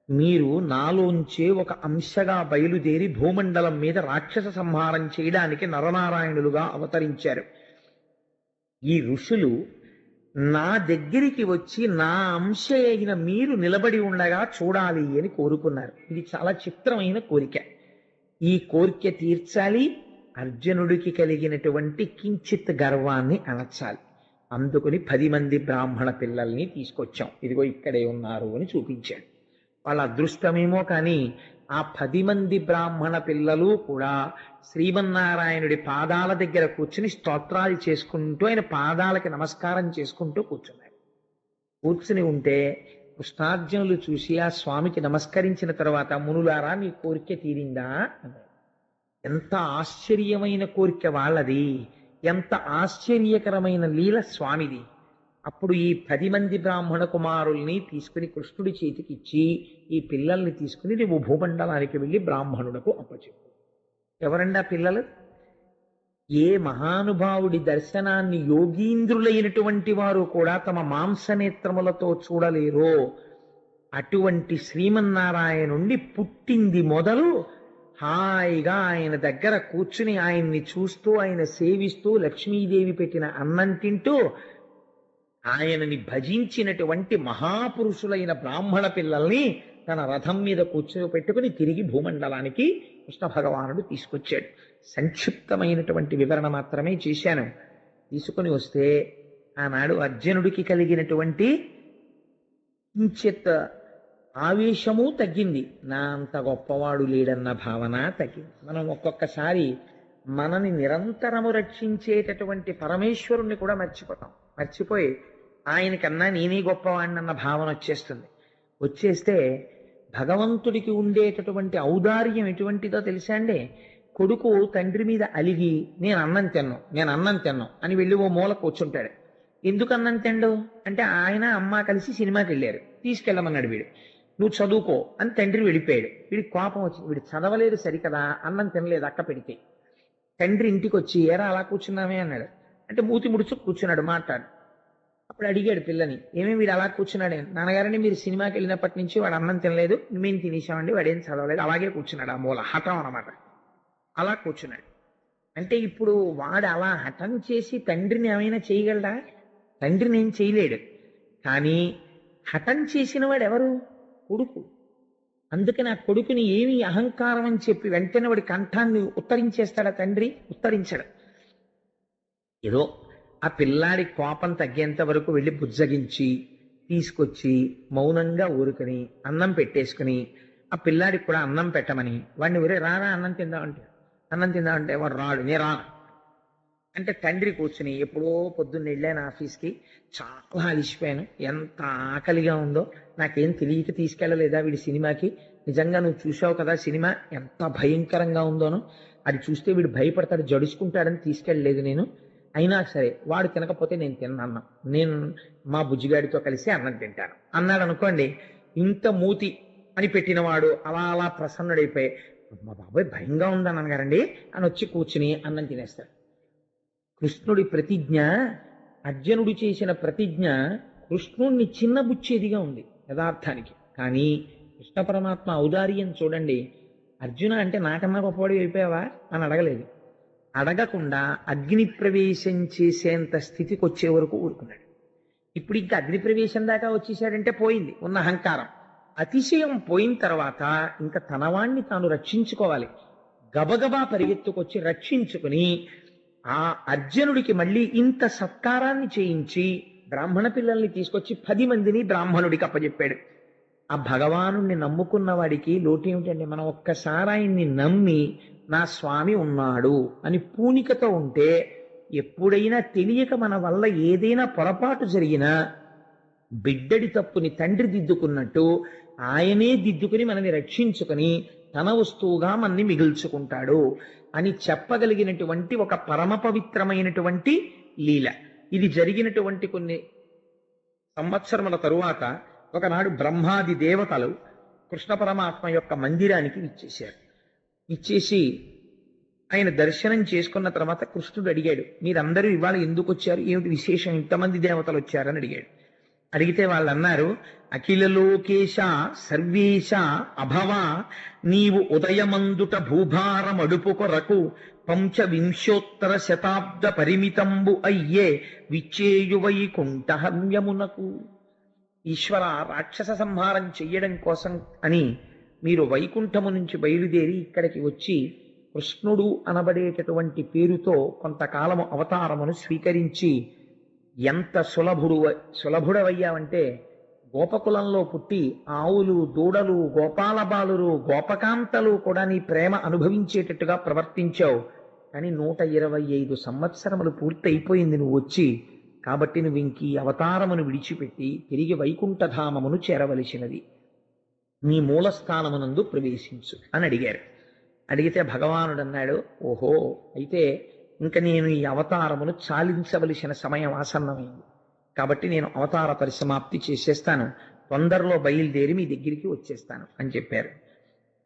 S1: మీరు నాలోంచే ఒక అంశగా బయలుదేరి భూమండలం మీద రాక్షస సంహారం చేయడానికి నరనారాయణులుగా అవతరించారు. ఈ ఋషులు నా దగ్గరికి వచ్చి నా అంశ అయిన మీరు నిలబడి ఉండగా చూడాలి అని కోరుకున్నారు. ఇది చాలా చిత్రమైన కోరిక. ఈ కోరిక తీర్చాలి, అర్జునుడికి కలిగినటువంటి కించిత్ గర్వాన్ని అణచాలి. అందుకని 10 మంది బ్రాహ్మణ పిల్లల్ని తీసుకొచ్చాం, ఇదిగో ఇక్కడే ఉన్నారు అని చూపించాడు. వాళ్ళ అదృష్టమేమో కానీ ఆ 10 మంది బ్రాహ్మణ పిల్లలు కూడా శ్రీమన్నారాయణుడి పాదాల దగ్గర కూర్చుని స్తోత్రాలు చేసుకుంటూ ఆయన పాదాలకి నమస్కారం చేసుకుంటూ కూర్చున్నారు. కూర్చుని ఉంటే కృష్ణార్జునులు చూసి ఆ స్వామికి నమస్కరించిన తర్వాత, మునులారా మీ కోరిక తీరిందా అన్నారు. ఎంత ఆశ్చర్యమైన కోరిక వాళ్ళది, ఎంత ఆశ్చర్యకరమైన లీల స్వామిది. అప్పుడు ఈ 10 మంది బ్రాహ్మణ కుమారుల్ని తీసుకుని కృష్ణుడి చేతికిచ్చి, ఈ పిల్లల్ని తీసుకుని నువ్వు భూమండలానికి వెళ్ళి బ్రాహ్మణులకు అప్పచెప్పు. ఎవరండి ఆ పిల్లలు? ఏ మహానుభావుడి దర్శనాన్ని యోగీంద్రులైనటువంటి వారు కూడా తమ మాంసనేత్రములతో చూడలేరో అటువంటి శ్రీమన్నారాయణుండి పుట్టింది మొదలు హాయిగా ఆయన దగ్గర కూర్చుని ఆయన్ని చూస్తూ ఆయన సేవిస్తూ లక్ష్మీదేవి పెట్టిన అన్నం తింటూ ఆయనని భజించినటువంటి మహాపురుషులైన బ్రాహ్మణ పిల్లల్ని తన రథం మీద కూర్చోపెట్టుకుని తిరిగి భూమండలానికి కృష్ణ భగవానుడు తీసుకొచ్చాడు. సంక్షిప్తమైనటువంటి వివరణ మాత్రమే చేశాను. తీసుకుని వస్తే ఆనాడు అర్జునుడికి కలిగినటువంటి కించిత్ ఆవేశము తగ్గింది. నా అంత గొప్పవాడు లేడన్న భావన తగ్గింది. మనం ఒక్కొక్కసారి మనని నిరంతరము రక్షించేటటువంటి పరమేశ్వరుణ్ణి కూడా మర్చిపోయి ఆయనకన్నా నేనే గొప్పవాడినన్న భావన వచ్చేస్తుంది. వచ్చేస్తే భగవంతుడికి ఉండేటటువంటి ఔదార్యం ఎటువంటిదో తెలుసా అండి? కొడుకు తండ్రి మీద అలిగి నేను అన్నం తిన్నాను అని వెళ్ళి ఓ మూల కూర్చుంటాడు. ఎందుకు అన్నం తిండు అంటే ఆయన అమ్మ కలిసి సినిమాకి వెళ్ళారు, తీసుకెళ్ళమన్నాడు. వీడు నువ్వు చదువుకో అని తండ్రి వెళ్ళిపోయాడు. వీడికి కోపం వచ్చింది. వీడు చదవలేదు సరికదా, అన్నం తినలేదు అక్క పెడితే. తండ్రి ఇంటికి వచ్చి ఏరా అలా కూర్చున్నామే అన్నాడు. అంటే మూతి ముడుచు కూర్చున్నాడు, మాట్లాడు. అప్పుడు అడిగాడు పిల్లని, ఏమేమి వీడు అలా కూర్చున్నాడు? నాన్నగారని మీరు సినిమాకి వెళ్ళినప్పటి నుంచి వాడు అన్నం తినలేదు, మేము తినేసామండి, వాడేం చదవలేదు, అలాగే కూర్చున్నాడు. ఆ మూల హఠం అన్నమాట. అలా కూర్చున్నాడు. అంటే ఇప్పుడు వాడు అలా హఠం చేసి తండ్రిని ఏమైనా చేయగలడా? తండ్రిని ఏం చేయలేడు. కానీ హఠం చేసిన వాడు ఎవరు? కొడుకు. అందుకని ఆ కొడుకుని ఏమి అహంకారం అని చెప్పి వెంటనే వాడి కంఠాన్ని ఉత్తరించేస్తాడా తండ్రి? ఉత్తరించడు. ఏదో ఆ పిల్లాడి కోపం తగ్గేంత వరకు వెళ్ళి బుజ్జగించి తీసుకొచ్చి మౌనంగా ఊరుకుని అన్నం పెట్టేసుకుని ఆ పిల్లాడికి కూడా అన్నం పెట్టమని వాడిని ఊరే రారా అన్నం తిందామంటే వాడు రాడు. నేను రాను అంటే తండ్రి కూర్చుని ఎప్పుడో పొద్దున్న వెళ్ళాను ఆఫీస్కి, చాలా అలిసిపోయాను, ఎంత ఆకలిగా ఉందో, నాకేం తెలియక తీసుకెళ్ళలేదా వీడి సినిమాకి? నిజంగా నువ్వు చూసావు కదా సినిమా ఎంత భయంకరంగా ఉందోనో, అది చూస్తే వీడు భయపడతాడు, జడుచుకుంటాడని తీసుకెళ్ళలేదు నేను. అయినా సరే వాడు తినకపోతే నేను తిన్నాను, నేను మా బుజ్జిగాడితో కలిసి అన్నం తింటాను అన్నాడు అనుకోండి. ఇంత మూతి అని పెట్టినవాడు అలా అలా ప్రసన్నుడైపోయి మా బాబాయ్ భయంగా ఉందన్నాను గారండి అని వచ్చి కూర్చుని అన్నం తినేస్తాడు. కృష్ణుడి ప్రతిజ్ఞ, అర్జునుడు చేసిన ప్రతిజ్ఞ కృష్ణుణ్ణి చిన్నబుచ్చేదిగా ఉంది యథార్థానికి. కానీ కృష్ణ పరమాత్మ ఔదార్యం చూడండి. అర్జున అంటే నాకన్నా గొప్పవాడు అయిపోయావా అని అడగలేదు. అడగకుండా అగ్ని ప్రవేశం చేసేంత స్థితికి వచ్చే వరకు ఊరుకున్నాడు. ఇప్పుడు ఇంకా అగ్ని ప్రవేశం దాకా వచ్చేసాడంటే పోయింది ఉన్న అహంకారం. అతిశయం పోయిన తర్వాత ఇంకా తనవాణ్ణి తాను రక్షించుకోవాలి. గబగబా పరిగెత్తుకొచ్చి రక్షించుకుని ఆ అర్జునుడికి మళ్ళీ ఇంత సత్కారాన్ని చేయించి బ్రాహ్మణ పిల్లల్ని తీసుకొచ్చి 10 మందిని బ్రాహ్మణుడికి అప్పచెప్పాడు. ఆ భగవానుణ్ణి నమ్ముకున్న వాడికి లోటు ఏమిటండి? మనం ఒక్కసారి ఆయన్ని నమ్మి నా స్వామి ఉన్నాడు అని పూనికతో ఉంటే ఎప్పుడైనా తెలియక మన వల్ల ఏదైనా పొరపాటు జరిగినా బిడ్డడి తప్పుని తండ్రి దిద్దుకున్నట్టు ఆయనే దిద్దుకుని మనని రక్షించుకుని తన వస్తువుగా మనని మిగుల్చుకుంటాడు అని చెప్పగలిగినటువంటి ఒక పరమ పవిత్రమైనటువంటి లీల. ఇది జరిగినటువంటి కొన్ని సంవత్సరముల తరువాత ఒకనాడు బ్రహ్మాది దేవతలు కృష్ణ పరమాత్మ యొక్క మందిరానికి విచ్చేశారు. ఇచ్చేసి ఆయన దర్శనం చేసుకున్న తర్వాత కృష్ణుడు అడిగాడు, మీరందరూ ఇవాళ ఎందుకు వచ్చారు, ఏమిటి విశేషం, ఇంతమంది దేవతలు వచ్చారని అడిగాడు. అడిగితే వాళ్ళు అన్నారు, అఖిల లోకేశ సర్వేశ అభవ నీవు ఉదయమందుట భూభారమడుపు కొరకు 25 పరిమితంబు అయ్యే విచ్చేయు వైకుంఠహమ్యమునకు. ఈశ్వర, రాక్షస సంహారం చెయ్యడం కోసం అని మీరు వైకుంఠము నుంచి బయలుదేరి ఇక్కడికి వచ్చి కృష్ణుడు అనబడేటటువంటి పేరుతో కొంతకాలము అవతారమును స్వీకరించి ఎంత సులభుడవయ్యావంటే, గోపకులంలో పుట్టి ఆవులు, దూడలు, గోపాల బాలురు, గోపకాంతలు కూడా నీ ప్రేమ అనుభవించేటట్టుగా ప్రవర్తించావు. కానీ 125 సంవత్సరములు పూర్తయిపోయింది నువ్వు వచ్చి. కాబట్టి నువ్వు ఇంకీ అవతారమును విడిచిపెట్టి తిరిగి వైకుంఠధామమును చేరవలసినది, నీ మూలస్థానమునందు ప్రవేశించు అని అడిగారు. అడిగితే భగవానుడు అన్నాడు, ఓహో, అయితే ఇంక నేను ఈ అవతారమును చాలించవలసిన సమయం ఆసన్నమైంది, కాబట్టి నేను అవతార పరిసమాప్తి చేసేస్తాను, తొందరలో బయలుదేరి మీ దగ్గరికి వచ్చేస్తాను అని చెప్పారు.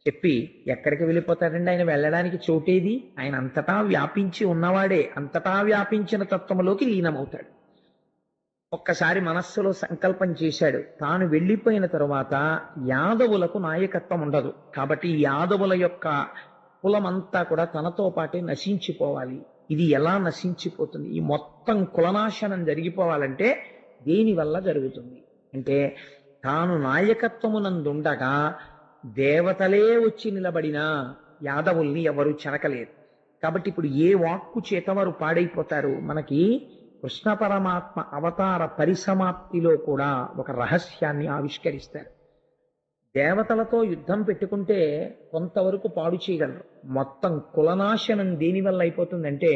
S1: చెప్పి ఎక్కడికి వెళ్ళిపోతాడండి, ఆయన వెళ్ళడానికి చోటేది, ఆయన అంతటా వ్యాపించి ఉన్నవాడే, అంతటా వ్యాపించిన తత్వములోకి లీనమవుతాడు. ఒక్కసారి మనస్సులో సంకల్పం చేశాడు, తాను వెళ్ళిపోయిన తరువాత యాదవులకు నాయకత్వం ఉండదు, కాబట్టి ఈ యాదవుల యొక్క కులమంతా కూడా తనతో పాటే నశించిపోవాలి. ఇది ఎలా నశించిపోతుంది? ఈ మొత్తం కులనాశనం జరిగిపోవాలంటే దేని వల్ల జరుగుతుంది అంటే, తాను నాయకత్వమునందుండగా దేవతలే వచ్చి నిలబడినా యాదవుల్ని ఎవరు చెనకలేరు. కాబట్టి ఇప్పుడు ఏ వాక్కు చేత వారు పాడైపోతారు? మనకి కృష్ణ పరమాత్మ అవతార పరిసమాప్తిలో కూడా ఒక రహస్యాన్ని ఆవిష్కరిస్తారు. దేవతలతో యుద్ధం పెట్టుకుంటే కొంతవరకు పాడు చేయగలరు, మొత్తం కులనాశనం దేనివల్ల అయిపోతుందంటే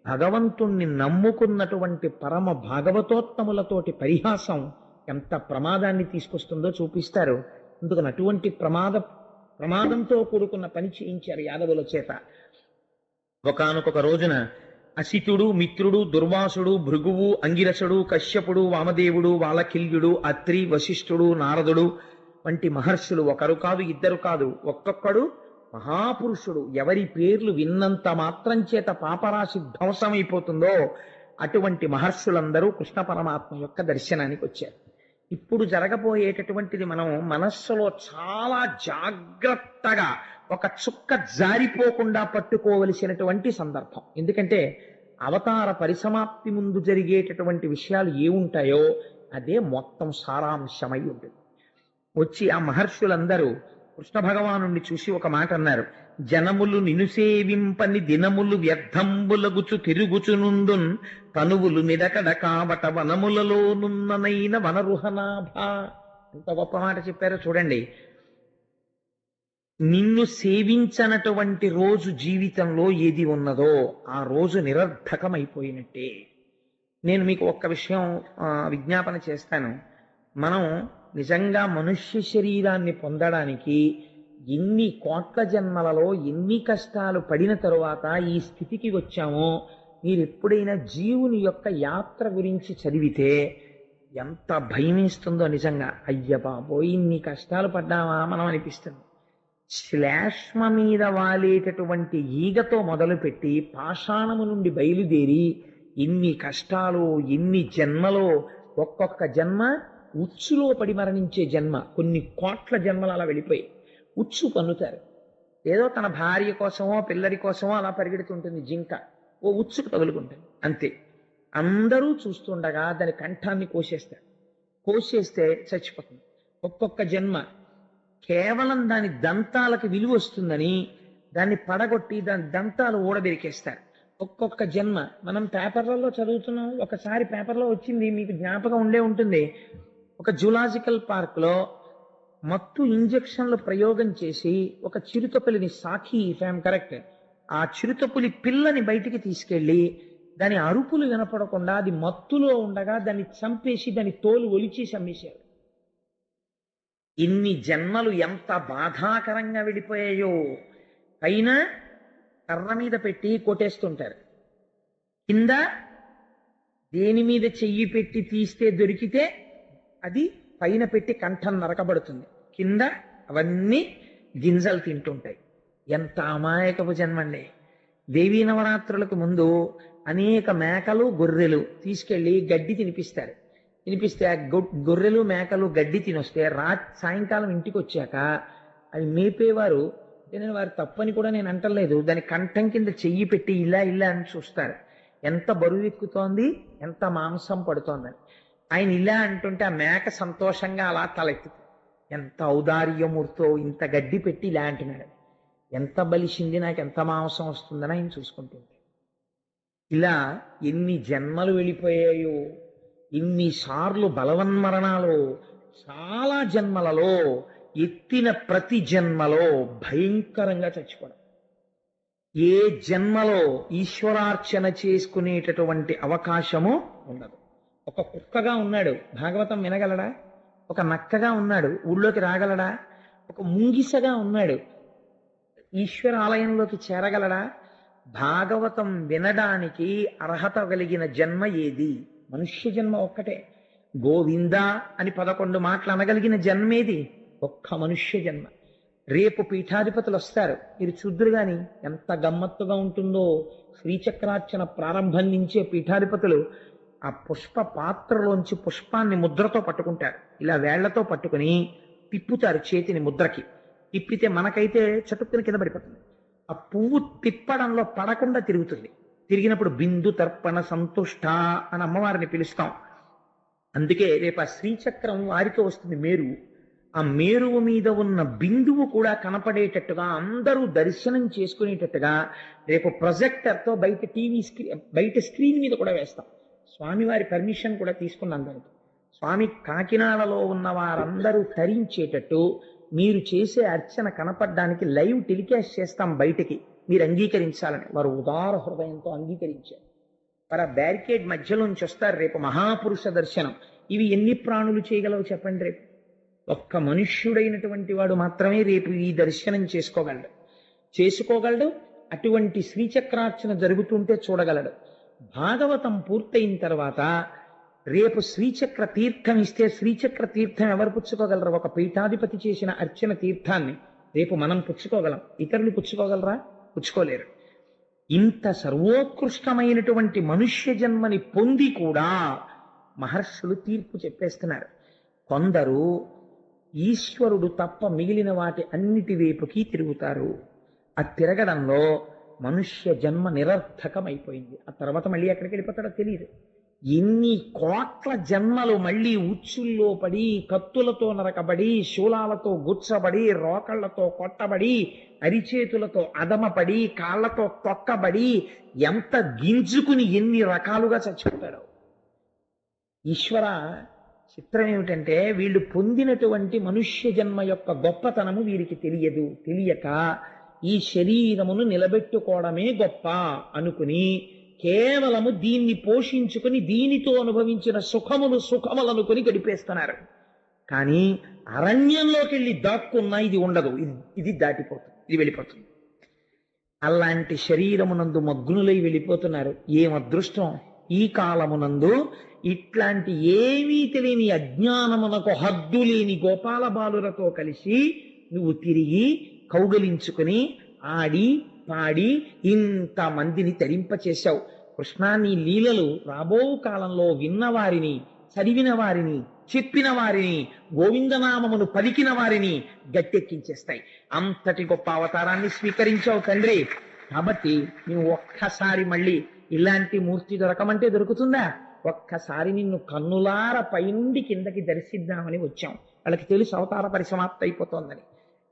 S1: భగవంతుణ్ణి నమ్ముకున్నటువంటి పరమ భాగవతోత్తములతోటి పరిహాసం ఎంత ప్రమాదాన్ని తీసుకొస్తుందో చూపిస్తారు. అందుకని అటువంటి ప్రమాదంతో కూడుకున్న పని చేయించారు యాదవుల చేత. ఒకానొక రోజున అసితుడు, మిత్రుడు, దుర్వాసుడు, భృగువు, అంగిరసుడు, కశ్యపుడు, వామదేవుడు, వాలకిల్యుడు, అత్రి, వశిష్ఠుడు, నారదుడు వంటి మహర్షులు ఒకరు కాదు, ఇద్దరు కాదు, ఒక్కొక్కడు మహాపురుషుడు, ఎవరి పేర్లు విన్నంత మాత్రం చేత పాపరాశి ధ్వంసమైపోతుందో అటువంటి మహర్షులందరూ కృష్ణ పరమాత్మ యొక్క దర్శనానికి వచ్చారు. ఇప్పుడు జరగబోయేటటువంటిది మనం మనస్సులో చాలా జాగ్రత్తగా ఒక చుక్క జారిపోకుండా పట్టుకోవలసినటువంటి సందర్భం. ఎందుకంటే అవతార పరిసమాప్తి ముందు జరిగేటటువంటి విషయాలు ఏముంటాయో అదే మొత్తం సారాంశమై ఉంటుంది. వచ్చి ఆ మహర్షులందరూ కృష్ణ భగవానుణ్ణి చూసి ఒక మాట అన్నారు. జనములు నిను సేవింపని దినములు వ్యర్థంబులగుచు తిరుగుచునుండున్ తనువులు నిడకడ కావట వనములలో నున్ననైన వనరుహనాభ. ఎంత గొప్ప మాట చెప్పారో చూడండి. నిన్ను సేవించనటువంటి రోజు జీవితంలో ఏది ఉన్నదో ఆ రోజు నిరర్థకమైపోయినట్టే. నేను మీకు ఒక్క విషయం విజ్ఞాపన చేస్తాను. మనం నిజంగా మనుష్య శరీరాన్ని పొందడానికి ఎన్ని కోట్ల జన్మలలో ఎన్ని కష్టాలు పడిన తరువాత ఈ స్థితికి వచ్చామో మీరు ఎప్పుడైనా జీవుని యొక్క యాత్ర గురించి చదివితే ఎంత భయమేస్తుందో నిజంగా. అయ్య బాబోయ్, ఇన్ని కష్టాలు పడ్డామా మనం అనిపిస్తుంది. శ్లేష్మ మీద వాలేటటువంటి ఈగతో మొదలుపెట్టి పాషాణము నుండి బయలుదేరి ఎన్ని కష్టాలు, ఎన్ని జన్మలో, ఒక్కొక్క జన్మ ఉచ్చులో పడి మరణించే జన్మ, కొన్ని కోట్ల జన్మలు అలా వెళ్ళిపోయి ఉచ్చు పన్నుతారు. ఏదో తన భార్య కోసమో పిల్లడి కోసమో అలా పరిగెడుతుంటుంది జింక, ఓ ఉచ్చుకు తగులుకుంటుంది అంతే. అందరూ చూస్తుండగా దాని కంఠాన్ని కోసేస్తే చచ్చిపోతుంది. ఒక్కొక్క జన్మ కేవలం దాని దంతాలకు విలువ వస్తుందని దాన్ని పడగొట్టి దాని దంతాలు ఊడబెరికేస్తారు. ఒక్కొక్క జన్మ మనం పేపర్లలో చదువుతున్నాం. ఒకసారి పేపర్లో వచ్చింది, మీకు జ్ఞాపకం ఉండే ఉంటుంది. ఒక జూలాజికల్ పార్క్ లో మత్తు ఇంజెక్షన్లు ప్రయోగం చేసి ఒక చిరుతపులిని సాఖి, ఇఫ్ ఐఎమ్ కరెక్ట్, ఆ చిరుతపులి పిల్లని బయటికి తీసుకెళ్లి దాని అరుపులు వినపడకుండా అది మత్తులో ఉండగా దాన్ని చంపేసి దాని తోలు ఒలిచేసి అమ్మేశారు. ఇన్ని జన్మలు ఎంత బాధాకరంగా వెళ్ళిపోయాయో. పైన కర్ర మీద పెట్టి కొట్టేస్తుంటారు, కింద దేని మీద చెయ్యి పెట్టి తీస్తే దొరికితే అది పైన పెట్టి కంఠం నరకబడుతుంది, కింద అవన్నీ గింజలు తింటుంటాయి. ఎంత అమాయకపు జన్మండి. దేవీ నవరాత్రులకు ముందు అనేక మేకలు, గొర్రెలు తీసుకెళ్లి గడ్డి తినిపిస్తే ఆ గొర్రెలు మేకలు గడ్డి తినొస్తే సాయంకాలం ఇంటికి వచ్చాక అవి మేపేవారు. నేను వారు తప్పని కూడా నేను అంటలేదు, దాని కంఠం కింద చెయ్యి పెట్టి ఇలా అని చూస్తారు, ఎంత బరువు ఎక్కుతోంది, ఎంత మాంసం పడుతోందని. ఆయన ఇలా అంటుంటే ఆ మేక సంతోషంగా అలా తలెత్తుతుంది. ఎంత ఔదార్యమూర్తో, ఇంత గడ్డి పెట్టి ఇలా అంటున్నాడు, ఎంత బలిసింది, నాకు ఎంత మాంసం వస్తుందని ఆయన చూసుకుంటుంది. ఇలా ఎన్ని జన్మలు వెళ్ళిపోయాయో, ఇన్నిసార్లు బలవన్మరణాలు, చాలా జన్మలలో ఎత్తిన ప్రతి జన్మలో భయంకరంగా చచ్చిపోవడం. ఏ జన్మలో ఈశ్వరార్చన చేసుకునేటటువంటి అవకాశము ఉండదు. ఒక కుక్కగా ఉన్నాడు, భాగవతం వినగలడా? ఒక నక్కగా ఉన్నాడు, ఊళ్ళోకి రాగలడా? ఒక ముంగిసగా ఉన్నాడు, ఈశ్వర ఆలయంలోకి చేరగలడా? భాగవతం వినడానికి అర్హత కలిగిన జన్మ ఏది? మనుష్య జన్మ ఒక్కటే. గోవింద అని 11 మాటలు అనగలిగిన జన్మేది? ఒక్క మనుష్య జన్మ. రేపు పీఠాధిపతులు వస్తారు, మీరు చూద్దురు గాని ఎంత గమ్మత్తుగా ఉంటుందో. శ్రీచక్రార్చన ప్రారంభం నుంచే పీఠాధిపతులు ఆ పుష్ప పాత్రలోంచి పుష్పాన్ని ముద్రతో పట్టుకుంటారు. ఇలా వేళ్లతో పట్టుకుని తిప్పుతారు చేతిని ముద్రకి. తిప్పితే మనకైతే చటుక్కుని కింద పడిపోతుంది. ఆ పువ్వు తిప్పడంలో పడకుండా తిరుగుతుంది. తిరిగినప్పుడు బిందు తర్పణ సంతుష్ట అని అమ్మవారిని పిలుస్తాం. అందుకే రేపు ఆ శ్రీచక్రం వారికి వస్తుంది మేరువు. ఆ మేరువు మీద ఉన్న బిందువు కూడా కనపడేటట్టుగా అందరూ దర్శనం చేసుకునేటట్టుగా రేపు ప్రొజెక్టర్తో బయట బయట స్క్రీన్ మీద కూడా వేస్తాం. స్వామివారి పర్మిషన్ కూడా తీసుకున్నాం దానికి. స్వామి కాకినాడలో ఉన్న వారందరూ తరించేటట్టు మీరు చేసే అర్చన కనపడడానికి లైవ్ టెలికాస్ట్ చేస్తాం బయటికి, మీరు అంగీకరించాలని. వారు ఉదార హృదయంతో అంగీకరించారు. వారు ఆ బ్యారికేడ్ మధ్యలోంచి వస్తారు. రేపు మహాపురుష దర్శనం. ఇవి ఎన్ని ప్రాణులు చేయగలవు చెప్పండి? రేపు ఒక్క మనుష్యుడైనటువంటి వాడు మాత్రమే రేపు ఈ దర్శనం చేసుకోగలడు. అటువంటి శ్రీచక్రార్చన జరుగుతుంటే చూడగలడు. భాగవతం పూర్తయిన తర్వాత రేపు శ్రీచక్ర తీర్థం ఇస్తే శ్రీచక్ర తీర్థం ఎవరు పుచ్చుకోగలరు? ఒక పీఠాధిపతి చేసిన అర్చన తీర్థాన్ని రేపు మనం పుచ్చుకోగలం. ఇతరులు పుచ్చుకోగలరా? పుచ్చుకోలేరు. ఇంత సర్వోత్కృష్టమైనటువంటి మనుష్య జన్మని పొంది కూడా మహర్షులు తీర్పు చెప్పేస్తున్నారు. కొందరు ఈశ్వరుడు తప్ప మిగిలిన వాటి అన్నిటి వైపుకి తిరుగుతారు. ఆ తిరగడంలో మనుష్య జన్మ నిరర్థకమైపోయింది. ఆ తర్వాత మళ్ళీ ఎక్కడికి వెళ్ళిపోతాడో తెలియదు. ఎన్ని కోట్ల జన్మలు మళ్ళీ ఉచ్చుల్లో పడి, కత్తులతో నరకబడి, శూలాలతో గుచ్చబడి, రోకళ్లతో కొట్టబడి, అరిచేతులతో అదమపడి, కాళ్లతో తొక్కబడి, ఎంత గింజుకుని ఎన్ని రకాలుగా చచ్చిపోతాడో. ఈశ్వర, చిత్రం ఏమిటంటే వీళ్ళు పొందినటువంటి మనుష్య జన్మ యొక్క గొప్పతనము వీరికి తెలియక ఈ శరీరమును నిలబెట్టుకోవడమే గొప్ప అనుకుని కేవలము దీన్ని పోషించుకుని దీనితో అనుభవించిన సుఖములు అనుకుని గడిపేస్తున్నారు. కానీ అరణ్యంలోకి వెళ్ళి దాక్కున్నా ఇది ఉండదు, ఇది దాటిపోతుంది, ఇది వెళ్ళిపోతుంది. అలాంటి శరీరమునందు మగ్నులై వెళ్ళిపోతున్నారు. ఏం అదృష్టం! ఈ కాలమునందు ఇట్లాంటి ఏమీ తెలియని అజ్ఞానమునకు హద్దు లేని గోపాల బాలులతో కలిసి నువ్వు తిరిగి కౌగలించుకుని ఆడి పాడి ఇంతమందిని తరింపచేశావు. కృష్ణా, నీ లీలలు రాబో కాలంలో విన్నవారిని, చదివిన వారిని, చెప్పిన వారిని, గోవిందనామమును పలికిన వారిని గట్టెక్కించేస్తాయి. అంతటి గొప్ప అవతారాన్ని స్వీకరించావు తండ్రి. కాబట్టి నువ్వు ఒక్కసారి మళ్ళీ ఇలాంటి మూర్తి దొరకమంటే దొరుకుతుందా? ఒక్కసారి నిన్ను కన్నులార పైనుండి కిందకి దర్శిద్దామని వచ్చాం. వాళ్ళకి తెలుసు అవతార పరిసమాప్తి అయిపోతోందని.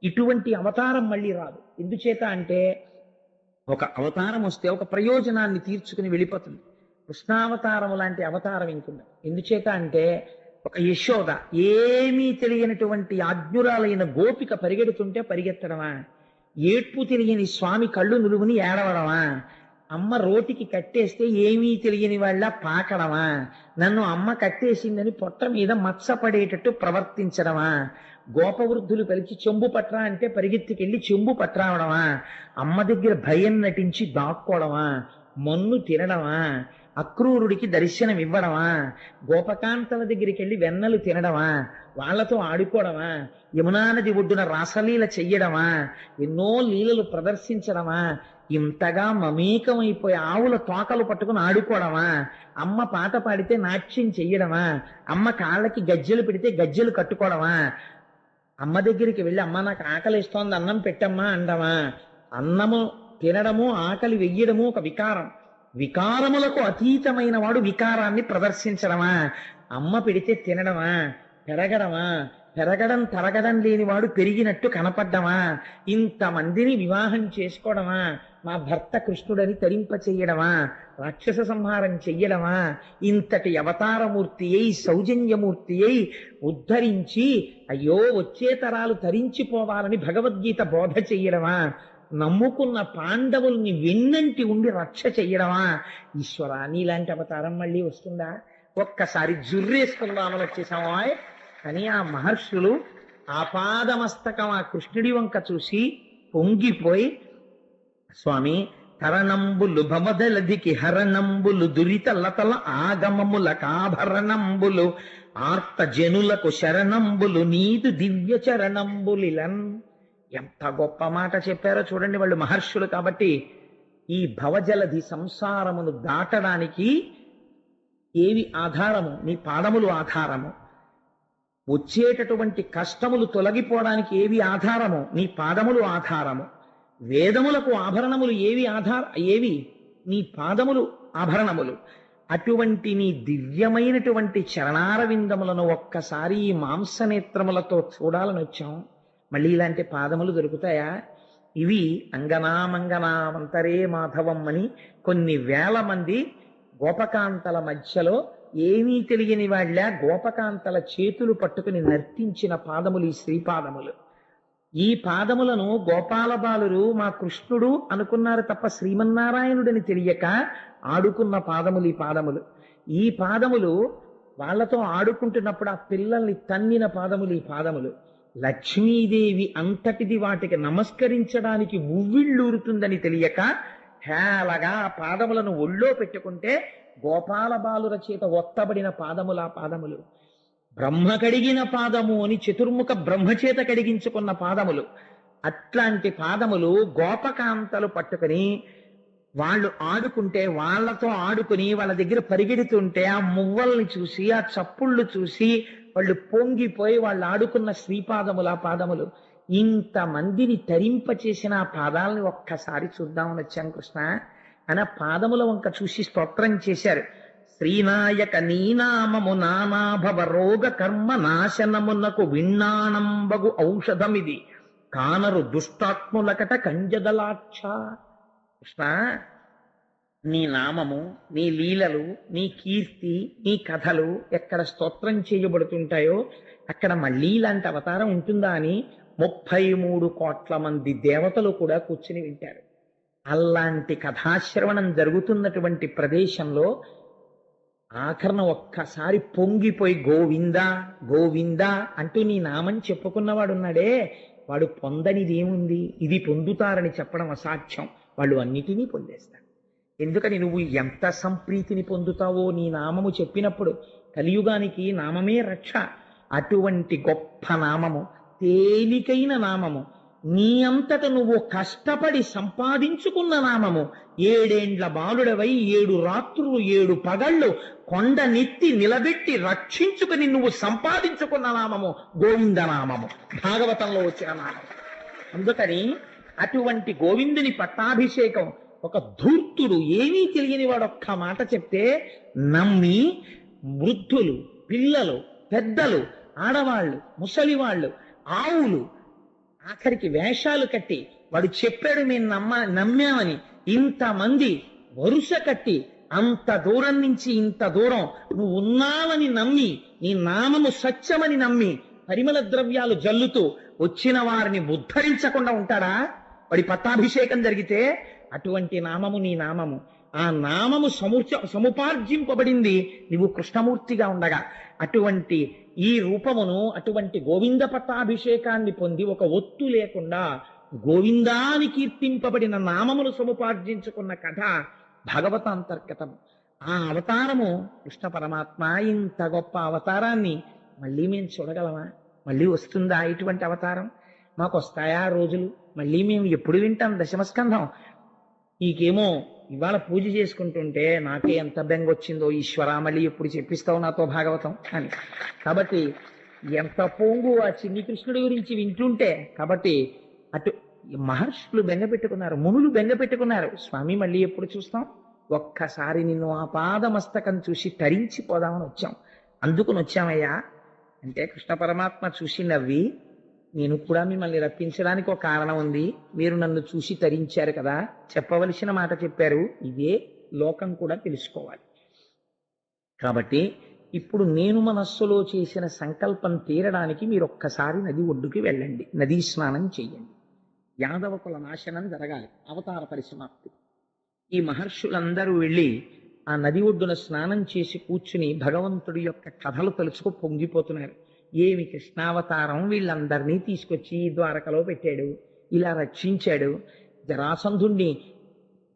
S1: ఇటువంటి అవతారం మళ్ళీ రాదు. ఎందుచేత అంటే ఒక అవతారం వస్తే ఒక ప్రయోజనాన్ని తీర్చుకుని వెళ్ళిపోతుంది. కృష్ణావతారం లాంటి అవతారం ఇంకుండా. ఎందుచేత అంటే ఒక యశోద ఏమీ తెలియనటువంటి ఆజ్ఞురాలైన గోపిక పరిగెడుతుంటే పరిగెత్తడమా? ఏడ్పు తెలియని స్వామి కళ్ళు నులుగుని ఏడవడమా? అమ్మ రోటికి కట్టేస్తే ఏమీ తెలియని వాళ్ళ పాకడమా? నన్ను అమ్మ కట్టేసిందని పొట్ట మీద మచ్చపడేటట్టు ప్రవర్తించడమా? గోపవృద్ధులు కలిసి చెంబు పట్రా అంటే పరిగెత్తుకెళ్ళి చెంబు పట్రావడమా? అమ్మ దగ్గర భయం నటించి దాక్కోవడమా? మన్ను తినడమా? అక్రూరుడికి దర్శనం ఇవ్వడమా? గోపకాంతల దగ్గరికి వెళ్ళి వెన్నలు తినడమా? వాళ్లతో ఆడుకోవడమా? యమునా నది ఒడ్డున రాసలీల చెయ్యడమా? ఎన్నో లీలలు ప్రదర్శించడమా? ఇంతగా మమేకమైపోయి ఆవుల తోకలు పట్టుకుని ఆడుకోవడమా? అమ్మ పాట పాడితే నాట్యం చెయ్యడమా? అమ్మ కాళ్ళకి గజ్జెలు పెడితే గజ్జెలు కట్టుకోవడమా? అమ్మ దగ్గరికి వెళ్ళి అమ్మ నాకు ఆకలిస్తోంది అన్నం పెట్టమ్మా అండమా? అన్నము తినడము, ఆకలి వెయ్యడము ఒక వికారం. వికారములకు అతీతమైన వాడు వికారాన్ని ప్రదర్శించడమా? అమ్మ పెడితే తినడమా? పెరగడం తరగడం లేనివాడు పెరిగినట్టు కనపడ్డమా? ఇంతమందిని వివాహం చేసుకోవడమా? మా భర్త కృష్ణుడని తరింప చెయ్యడమా? రాక్షస సంహారం చెయ్యడమా? ఇంతటి అవతారమూర్తి అయి సౌజన్యమూర్తి అయి ఉద్ధరించి అయ్యో వచ్చే తరాలు తరించిపోవాలని భగవద్గీత బోధ చెయ్యడమా? నమ్ముకున్న పాండవుల్ని వెన్నంటి ఉండి రక్ష చెయ్యడమా? ఈశ్వర, నీలాంటి అవతారం మళ్ళీ వస్తుందా? ఒక్కసారి జుర్రేసుకుందామని వచ్చేసామా? కానీ ఆ మహర్షులు ఆపాదమస్తకం ఆ కృష్ణుడి వంక చూసి పొంగిపోయి, స్వామి తరణంబులు భమదలదికి హరణంబులు దురిత లతల ఆగమముల కాభరణంబులు ఆర్త జనులకు శరణంబులు నీదు దివ్య చరణంబులిలన్. ఎంత గొప్ప మాట చెప్పారో చూడండి వాళ్ళు మహర్షులు. కాబట్టి ఈ భవజలధి సంసారమును దాటడానికి ఏవి ఆధారము? నీ పాదములు ఆధారము. వచ్చేటటువంటి కష్టములు తొలగిపోవడానికి ఏవి ఆధారము? నీ పాదములు ఆధారము. వేదములకు ఆభరణములు ఏవి? నీ పాదములు ఆభరణములు. అటువంటి నీ దివ్యమైనటువంటి చరణారవిందములను ఒక్కసారి ఈ మాంసనేత్రములతో చూడాలని వచ్చాం. మళ్ళీ ఇలాంటి పాదములు దొరుకుతాయా? ఇవి అంగనామంగనామంతరే మాధవం అని కొన్ని వేల మంది గోపకాంతల మధ్యలో ఏమీ తెలియని వాళ్ళ గోపకాంతల చేతులు పట్టుకుని నర్తించిన పాదములు ఈ శ్రీపాదములు. ఈ పాదములను గోపాల బాలురు మా కృష్ణుడు అనుకున్నారు తప్ప శ్రీమన్నారాయణుడని తెలియక ఆడుకున్న పాదములు ఈ పాదములు. ఈ పాదములు వాళ్లతో ఆడుకుంటున్నప్పుడు ఆ పిల్లల్ని తన్నిన పాదములు ఈ పాదములు. లక్ష్మీదేవి అంతటిది వాటికి నమస్కరించడానికి ఉవ్విళ్ళూరుతుందని తెలియక హేళగా ఆ పాదములను ఒళ్ళో పెట్టుకుంటే గోపాల బాలుర చేత ఒత్తబడిన పాదములు ఆ పాదములు. బ్రహ్మ కడిగిన పాదము అని చతుర్ముఖ బ్రహ్మచేత కడిగించుకున్న పాదములు. అట్లాంటి పాదములు గోపకాంతలు పట్టుకుని వాళ్ళు ఆడుకుంటే వాళ్లతో ఆడుకుని వాళ్ళ దగ్గర పరిగెడుతుంటే ఆ మువ్వల్ని చూసి ఆ చప్పుళ్ళు చూసి వాళ్ళు పొంగిపోయి వాళ్ళు ఆడుకున్న శ్రీపాదములు ఆ పాదములు. ఇంతమందిని తరింపచేసిన ఆ పాదాలని ఒక్కసారి చూద్దామని వచ్చాం కృష్ణ అని ఆ పాదముల వంక చూసి స్తోత్రం చేశారు. శ్రీనాయక నీనామము నానాభవ రోగ కర్మ నాశనమునకు విన్నాణంబగు ఔషధమిది కానరు దుష్టాత్ములకట కంజదలాక్ష. కృష్ణ, నీ నామము, నీ లీలలు, నీ కీర్తి, నీ కథలు ఎక్కడ స్తోత్రం చేయబడుతుంటాయో అక్కడ మళ్ళీ ఇలాంటి అవతారం ఉంటుందా అని 33 కోట్ల మంది దేవతలు కూడా కూర్చుని వింటారు. అలాంటి కథాశ్రవణం జరుగుతున్నటువంటి ప్రదేశంలో ఆఖరణ ఒక్కసారి పొంగిపోయి గోవిందా గోవిందా అంటూ నీ నామని చెప్పుకున్నవాడున్నాడే, వాడు పొందనిదేముంది? ఇది పొందుతారని చెప్పడం అసాధ్యం. వాళ్ళు అన్నిటినీ పొందేస్తారు. ఎందుకని? నువ్వు ఎంత సంప్రీతిని పొందుతావో నీ నామము చెప్పినప్పుడు. కలియుగానికి నామమే రక్ష. అటువంటి గొప్ప నామము, తేలికైన నామము, నీ అంతట నువ్వు కష్టపడి సంపాదించుకున్న నామము. 7 ఏండ్ల బాలుడవై 7 రాత్రులు 7 పగళ్ళు కొండ నెత్తి నిలబెట్టి రక్షించుకుని నువ్వు సంపాదించుకున్న నామము గోవిందనామము, భాగవతంలో వచ్చిన నామం. అందుకని అటువంటి గోవిందుని పట్టాభిషేకం ఒక ధూర్తుడు, ఏమీ తెలియని వాడు ఒక్క మాట చెప్తే నమ్మి వృద్ధులు, పిల్లలు, పెద్దలు, ఆడవాళ్ళు, ముసలివాళ్ళు, ఆవులు, ఆఖరికి వేషాలు కట్టి వాడు చెప్పాడు మేము నమ్మామని ఇంతమంది వరుస కట్టి అంత దూరం నుంచి ఇంత దూరం నువ్వు ఉన్నావని నమ్మి నీ నామము సత్యమని నమ్మి పరిమళ ద్రవ్యాలు జల్లుతూ వచ్చిన వారిని ఉద్ధరించకుండా ఉంటాడా? వాడి పట్టాభిషేకం జరిగితే అటువంటి నామము నీ నామము. ఆ నామము సముపార్జింపబడింది నువ్వు కృష్ణమూర్తిగా ఉండగా. అటువంటి ఈ రూపమును, అటువంటి గోవింద పట్టాభిషేకాన్ని పొంది ఒక ఒత్తు లేకుండా గోవిందాని కీర్తింపబడిన నామమును సముపార్జించుకున్న కథ భగవతాంతర్గతం. ఆ అవతారము కృష్ణ పరమాత్మ. ఇంత గొప్ప అవతారాన్ని మళ్ళీ మేము చూడగలమా? మళ్ళీ వస్తుందా ఇటువంటి అవతారం? మాకు వస్తాయా రోజులు? మళ్ళీ మేము ఎప్పుడు వింటాం దశమస్కంధం? నీకేమో ఇవాళ పూజ చేసుకుంటుంటే నాకే ఎంత బెంగొచ్చిందో, ఈశ్వరా మళ్ళీ ఎప్పుడు చెప్పిస్తావు నాతో భాగవతం అని. కాబట్టి ఎంత పొంగు ఆ చిన్ని కృష్ణుడి గురించి వింటుంటే. కాబట్టి అటు మహర్షులు బెంగ పెట్టుకున్నారు, మునులు బెంగ పెట్టుకున్నారు. స్వామి మళ్ళీ ఎప్పుడు చూస్తాం? ఒక్కసారి నిన్ను ఆ పాదమస్తకం చూసి తరించిపోదామని వచ్చాం. అందుకుని వచ్చామయ్యా అంటే కృష్ణ పరమాత్మ చూసి నవ్వి, నేను కూడా మిమ్మల్ని రప్పించడానికి ఒక కారణం ఉంది. మీరు నన్ను చూసి తరించారు కదా, చెప్పవలసిన మాట చెప్పారు. ఇదే లోకం కూడా తెలుసుకోవాలి. కాబట్టి ఇప్పుడు నేను మనస్సులో చేసిన సంకల్పం తీరడానికి మీరు ఒక్కసారి నది ఒడ్డుకి వెళ్ళండి, నదీ స్నానం చెయ్యండి. యాదవ కుల నాశనం జరగాలి, అవతార పరిసమాప్తి. ఈ మహర్షులందరూ వెళ్ళి ఆ నది ఒడ్డున స్నానం చేసి కూర్చుని భగవంతుడి యొక్క కథలు తలుచుకో పొంగిపోతున్నారు. ఏమి కృష్ణావతారం! వీళ్ళందరినీ తీసుకొచ్చి ద్వారకలో పెట్టాడు, ఇలా రక్షించాడు, జరాసంధుణ్ణి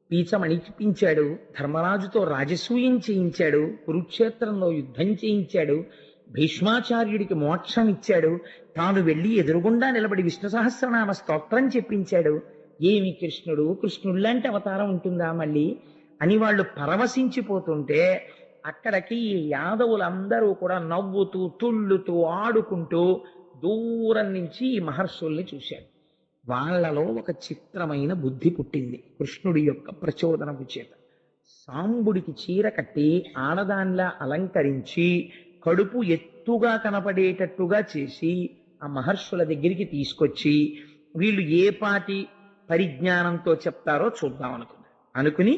S1: పీచమణిపించాడు, ధర్మరాజుతో రాజసూయం చేయించాడు, కురుక్షేత్రంలో యుద్ధం చేయించాడు, భీష్మాచార్యుడికి మోక్షం ఇచ్చాడు, తాను వెళ్ళి ఎదురుగుండా నిలబడి విష్ణు సహస్రనామ స్తోత్రం చెప్పించాడు. ఏమి కృష్ణుడు, కృష్ణుడు లాంటి అవతారం ఉంటుందా మళ్ళీ అని వాళ్ళు పరవశించిపోతుంటే అక్కడికి ఈ యాదవులందరూ కూడా నవ్వుతూ తుళ్ళుతూ ఆడుకుంటూ దూరం నుంచి ఈ మహర్షుల్ని చూశారు. వాళ్ళలో ఒక చిత్రమైన బుద్ధి పుట్టింది కృష్ణుడి యొక్క ప్రచోదనపు చేత. సాంబుడికి చీర కట్టి ఆడదానిలా అలంకరించి కడుపు ఎత్తుగా కనపడేటట్టుగా చేసి ఆ మహర్షుల దగ్గరికి తీసుకొచ్చి వీళ్ళు ఏ పాటి పరిజ్ఞానంతో చెప్తారో చూద్దాం అనుకుని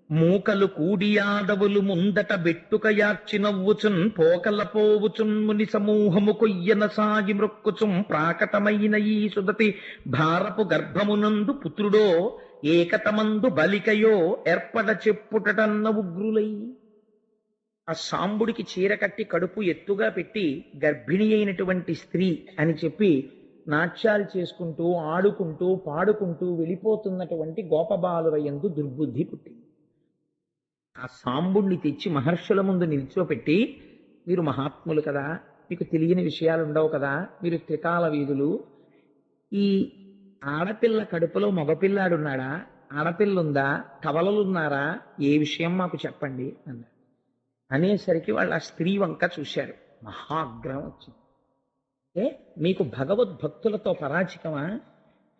S1: మూకలు కూడి యాదవులు ముందట బెట్టుక యార్చి నవ్వుచున్ పోకల పోవుచున్ ముని సమూహము కొయ్యన సాగి మృక్కుచుం ప్రాకటమైన ఈ సుదతి భారపు గర్భమునందు పుత్రుడో ఏకతమందు బలికయో ఏర్పడ చెప్పుటటన్న ఉగ్రులై. ఆ సాంబుడికి చీర కట్టి కడుపు ఎత్తుగా పెట్టి గర్భిణి అయినటువంటి స్త్రీ అని చెప్పి నాట్యాలు చేసుకుంటూ ఆడుకుంటూ పాడుకుంటూ వెళ్ళిపోతున్నటువంటి గోపబాలుర యందు దుర్బుద్ధి పుట్టింది. ఆ సాంబుణ్ణి తెచ్చి మహర్షుల ముందు నిల్చోపెట్టి, మీరు మహాత్ములు కదా, మీకు తెలియని విషయాలు ఉండవు కదా, మీరు త్రికాల వీధులు, ఈ ఆడపిల్ల కడుపులో మగపిల్లాడున్నాడా, ఆడపిల్లుందా, కవలలున్నారా, ఏ విషయం మాకు చెప్పండి అన్నారు. అనేసరికి వాళ్ళు ఆ స్త్రీ వంక చూశారు. మహాగ్రహం వచ్చింది. అంటే మీకు భగవద్భక్తులతో పరాచికమా?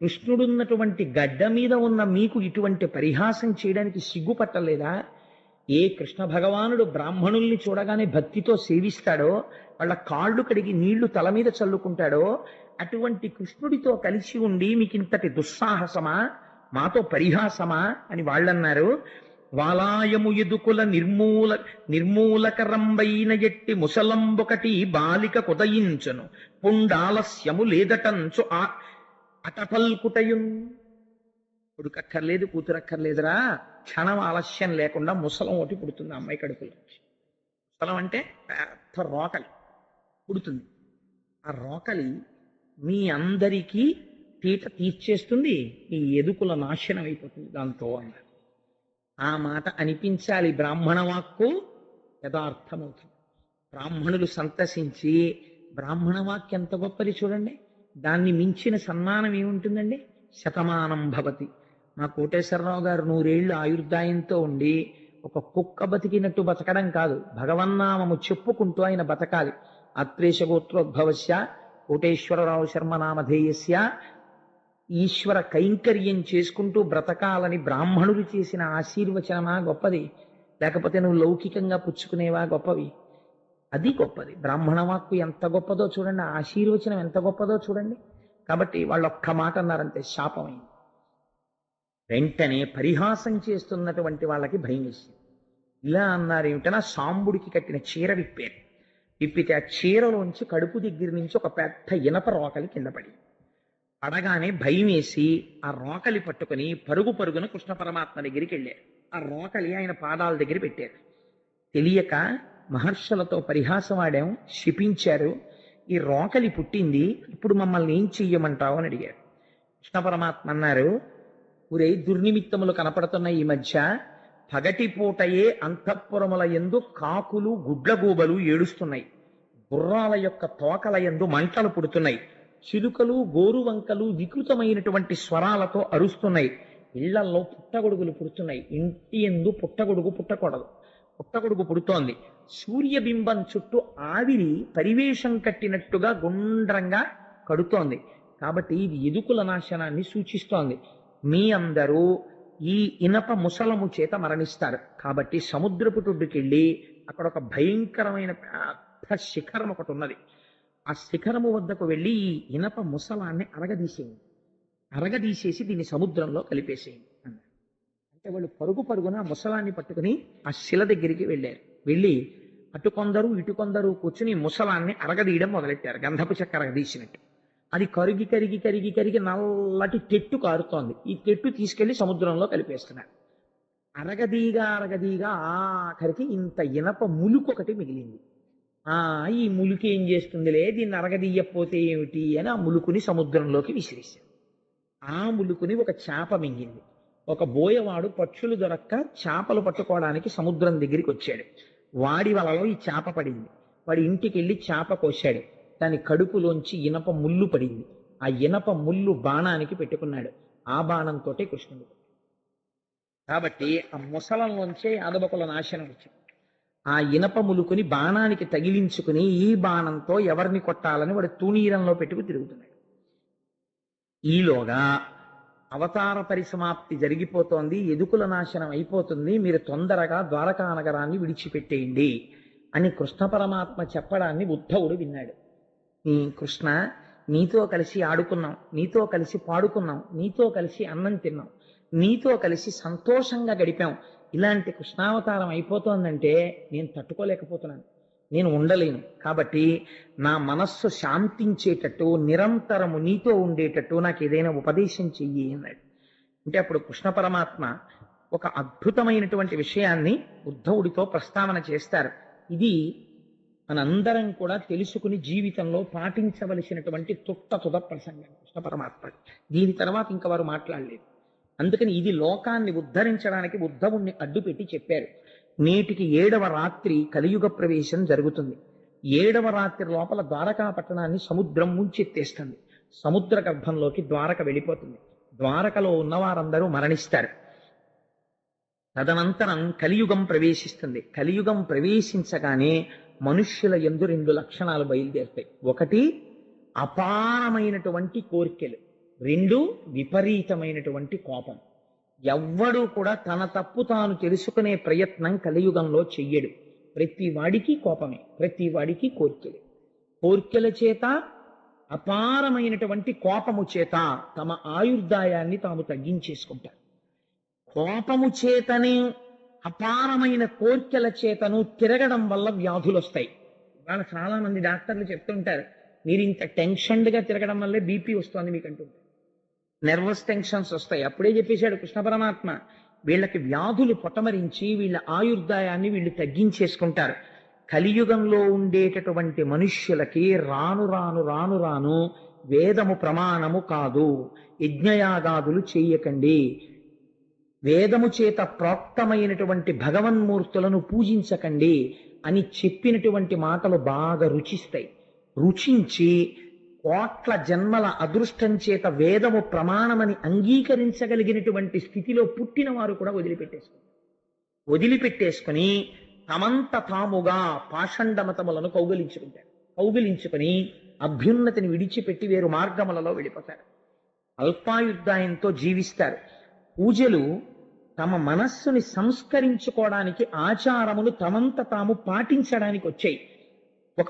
S1: కృష్ణుడున్నటువంటి గడ్డ మీద ఉన్న మీకు ఇటువంటి పరిహాసం చేయడానికి సిగ్గుపట్టలేదా? ఏ కృష్ణ భగవానుడు బ్రాహ్మణుల్ని చూడగానే భక్తితో సేవిస్తాడో, వాళ్ళ కాళ్ళు కడిగి నీళ్లు తల మీద చల్లుకుంటాడో, అటువంటి కృష్ణుడితో కలిసి ఉండి మీకింతటి దుస్సాహసమా, మాతో పరిహాసమా అని వాళ్ళన్నారు. వాలాయము ఎదుకుల నిర్మూలకరంబైన ఎట్టి ముసలంబొకటి బాలిక కుదయించను పుండాలస్యము లేదటంచు అటపల్కుటయున్. కొడుకక్కర్లేదు, కూతురక్కర్లేదురా, క్షణం ఆలస్యం లేకుండా ముసలం ఒకటి పుడుతుంది అమ్మాయి కడుపులో. ముసలం అంటే పెద్ద రోకలి పుడుతుంది. ఆ రోకలి మీ అందరికీ తీట తీర్చేస్తుంది, ఈ ఎదుకుల నాశనం అయిపోతుంది దాంతో అన్నారు. ఆ మాట అనిపించాలి, బ్రాహ్మణ వాక్కు యథార్థమవుతుంది. బ్రాహ్మణులు సంతసించి, బ్రాహ్మణ వాక్యం ఎంత గొప్పది చూడండి, దాన్ని మించిన సన్మానం ఏముంటుందండి? శతమానం భవతి. మా కోటేశ్వరరావు గారు 100 ఏళ్ళు ఆయుర్దాయంతో ఉండి ఒక కుక్క బతికినట్టు బతకడం కాదు, భగవన్నామము చెప్పుకుంటూ ఆయన బతకాలి. అత్రేష గోత్రోద్భవస్య కోటేశ్వరరావు శర్మ నామధేయస్య ఈశ్వర కైంకర్యం చేసుకుంటూ బ్రతకాలని బ్రాహ్మణులు చేసిన ఆశీర్వచనమా గొప్పది? లేకపోతే నువ్వు లౌకికంగా పుచ్చుకునేవా గొప్పవి? అది గొప్పది. బ్రాహ్మణ వాక్కు ఎంత గొప్పదో చూడండి, ఆశీర్వచనం ఎంత గొప్పదో చూడండి. కాబట్టి వాళ్ళు ఒక్క మాట అన్నారంతే, శాపమైంది. వెంటనే పరిహాసం చేస్తున్నటువంటి వాళ్ళకి భయం వేసింది. ఇలా అన్నారు ఏమిటన్నా, సాంబుడికి కట్టిన చీర విప్పారు. విప్పితే ఆ చీరలోంచి కడుపు దగ్గర నుంచి ఒక పెద్ద ఇనప రోకలి కింద పడి, పడగానే భయం వేసి ఆ రోకలి పట్టుకుని పరుగున కృష్ణ పరమాత్మ దగ్గరికి వెళ్ళారు. ఆ రోకలి ఆయన పాదాల దగ్గర పెట్టారు. తెలియక మహర్షులతో పరిహాసం ఆడాం, శిపించారు, ఈ రోకలి పుట్టింది, ఇప్పుడు మమ్మల్ని ఏం చెయ్యమంటావు అని అడిగారు. కృష్ణ పరమాత్మ అన్నారు, ఊరే దుర్నిమిత్తములు కనపడుతున్న ఈ మధ్య పగటిపూటయే అంతఃపురముల యందు కాకులు గుడ్లగూబలు ఏడుస్తున్నాయి, గుర్రాల యొక్క తోకల యందు మంటలు పుడుతున్నాయి, చిలుకలు గోరువంకలు వికృతమైనటువంటి స్వరాలతో అరుస్తున్నాయి, ఇళ్లల్లో పుట్టగొడుగులు పుడుతున్నాయి. ఇంటి యందు పుట్టగొడుగు పుట్టకూడదు, పుట్టగొడుగు పుడుతోంది. సూర్యబింబం చుట్టూ ఆవిరి పరివేషం కట్టినట్టుగా గుండ్రంగా కడుతోంది. కాబట్టి ఇది ఎదుకుల నాశనాన్ని సూచిస్తోంది. మీ అందరూ ఈ ఇనప ముసలము చేత మరణిస్తారు. కాబట్టి సముద్రపు టొడ్డుకెళ్ళి అక్కడ ఒక భయంకరమైన పెద్ద శిఖరం ఒకటి ఉన్నది, ఆ శిఖరము వద్దకు వెళ్ళి ఈ ఇనప ముసలాన్ని అరగదీసేసి దీన్ని సముద్రంలో కలిపేసేయండి అన్నారు. అంటే వాళ్ళు పరుగున ముసలాన్ని పట్టుకుని ఆ శిల దగ్గరికి వెళ్ళారు. వెళ్ళి అటు కొందరు ఇటు కొందరు కూర్చుని ముసలాన్ని అరగదీయడం మొదలెట్టారు, గంధపు చెక్క అరగదీసినట్టు. అది కరిగి కరిగి కరిగి కరిగి నల్లటి తెట్టు కారుతోంది. ఈ తెట్టు తీసుకెళ్లి సముద్రంలో కలిపేస్తున్నారు. అరగదీగా ఆఖరికి ఇంత ఇనప ములుకు ఒకటి మిగిలింది. ఈ ములుకు ఏం చేస్తుందిలే, దీన్ని అరగదీయకపోతే ఏమిటి అని ఆ ములుకుని సముద్రంలోకి విసిరేశారు. ఆ ములుకుని ఒక చేప మింగింది. ఒక బోయవాడు పక్షులు దొరక్క చేపలు పట్టుకోవడానికి సముద్రం దగ్గరికి వచ్చాడు. వాడి వలలో ఈ చేప పడింది. వాడి ఇంటికి వెళ్ళి చేప కోశాడు. దాని కడుపులోంచి ఇనప ముళ్ళు పడింది. ఆ ఇనప ముళ్ళు బాణానికి పెట్టుకున్నాడు. ఆ బాణంతో కృష్ణుడు. కాబట్టి ఆ ముసలంలోంచే యాదవకుల నాశనం వచ్చింది. ఆ ఇనప ములుకుని బాణానికి తగిలించుకుని ఈ బాణంతో ఎవరిని కొట్టాలని వాడు తూణీరంలో పెట్టుకు తిరుగుతున్నాడు. ఈలోగా అవతార పరిసమాప్తి జరిగిపోతోంది, ఎదుకుల నాశనం అయిపోతుంది, మీరు తొందరగా ద్వారకా నగరాన్ని విడిచిపెట్టేయండి అని కృష్ణ పరమాత్మ చెప్పడాన్ని ఉద్ధవుడు విన్నాడు. కృష్ణ, నీతో కలిసి ఆడుకున్నాం, నీతో కలిసి పాడుకున్నాం, నీతో కలిసి అన్నం తిన్నాం, నీతో కలిసి సంతోషంగా గడిపాం. ఇలాంటి కృష్ణావతారం అయిపోతోందంటే నేను తట్టుకోలేకపోతున్నాను, నేను ఉండలేను. కాబట్టి నా మనస్సు శాంతించేటట్టు, నిరంతరము నీతో ఉండేటట్టు నాకు ఏదైనా ఉపదేశం చెయ్యి అన్నాడు. అంటే అప్పుడు కృష్ణ పరమాత్మ ఒక అద్భుతమైనటువంటి విషయాన్ని ఉద్ధవుడితో ప్రస్తావన చేస్తారు. ఇది మనందరం కూడా తెలుసుకుని జీవితంలో పాటించవలసినటువంటి తుద ప్రసంగం కృష్ణ పరమాత్మ. దీని తర్వాత ఇంకా వారు మాట్లాడలేదు. అందుకని ఇది లోకాన్ని ఉద్ధరించడానికి ఉద్ధవుణ్ణి అడ్డుపెట్టి చెప్పారు. నేటికి 7వ రాత్రి కలియుగ ప్రవేశం జరుగుతుంది. 7వ రాత్రి లోపల ద్వారకా పట్టణాన్ని సముద్రం ముంచెత్తేస్తుంది. సముద్ర గర్భంలోకి ద్వారక వెళ్ళిపోతుంది. ద్వారకలో ఉన్నవారందరూ మరణిస్తారు. తదనంతరం కలియుగం ప్రవేశిస్తుంది. కలియుగం ప్రవేశించగానే మనుష్యుల యందు 2 లక్షణాలు బయలుదేరుతాయి. ఒకటి అపారమైనటువంటి కోరికలు, 2 విపరీతమైనటువంటి కోపం. ఎవ్వడూ కూడా తన తప్పు తాను తెలుసుకునే ప్రయత్నం కలియుగంలో చెయ్యడు. ప్రతి వాడికి కోపమే, ప్రతి వాడికి కోరికలే. కోరికల చేత, అపారమైనటువంటి కోపము చేత తమ ఆయుర్దాయాన్ని తాము తగ్గించేసుకుంటారు. కోపము చేతనే, అపారమైన కోరికల చేతను తిరగడం వల్ల వ్యాధులు వస్తాయి. ఇవాళ చాలా మంది డాక్టర్లు చెప్తుంటారు, మీరు ఇంత టెన్షన్గా తిరగడం వల్లే బీపీ వస్తుంది మీకు అంటుంటారు, నర్వస్ టెన్షన్స్ వస్తాయి. అప్పుడే చెప్పేశాడు కృష్ణ పరమాత్మ, వీళ్ళకి వ్యాధులు పొటమరించి వీళ్ళ ఆయుర్దాయాన్ని వీళ్ళు తగ్గించేసుకుంటారు. కలియుగంలో ఉండేటటువంటి మనుష్యులకి రాను రాను రాను రాను వేదము ప్రమాణము కాదు, యజ్ఞయాగాదులు చెయ్యకండి, వేదము చేత ప్రోక్తమైనటువంటి భగవన్మూర్తులను పూజించకండి అని చెప్పినటువంటి మాటలు బాగా రుచిస్తాయి. రుచించి కోట్ల జన్మల అదృష్టం చేత వేదము ప్రమాణమని అంగీకరించగలిగినటువంటి స్థితిలో పుట్టిన వారు కూడా వదిలిపెట్టేసుకుని తమంత తాముగా పాషండమతములను కౌగిలించుకుని అభ్యున్నతిని విడిచిపెట్టి వేరు మార్గములలో వెళ్ళిపోతారు. అల్పాయుర్దాయంతో జీవిస్తారు. పూజలు తమ మనస్సుని సంస్కరించుకోవడానికి, ఆచారములు తమంత తాము పాటించడానికి వచ్చాయి. ఒక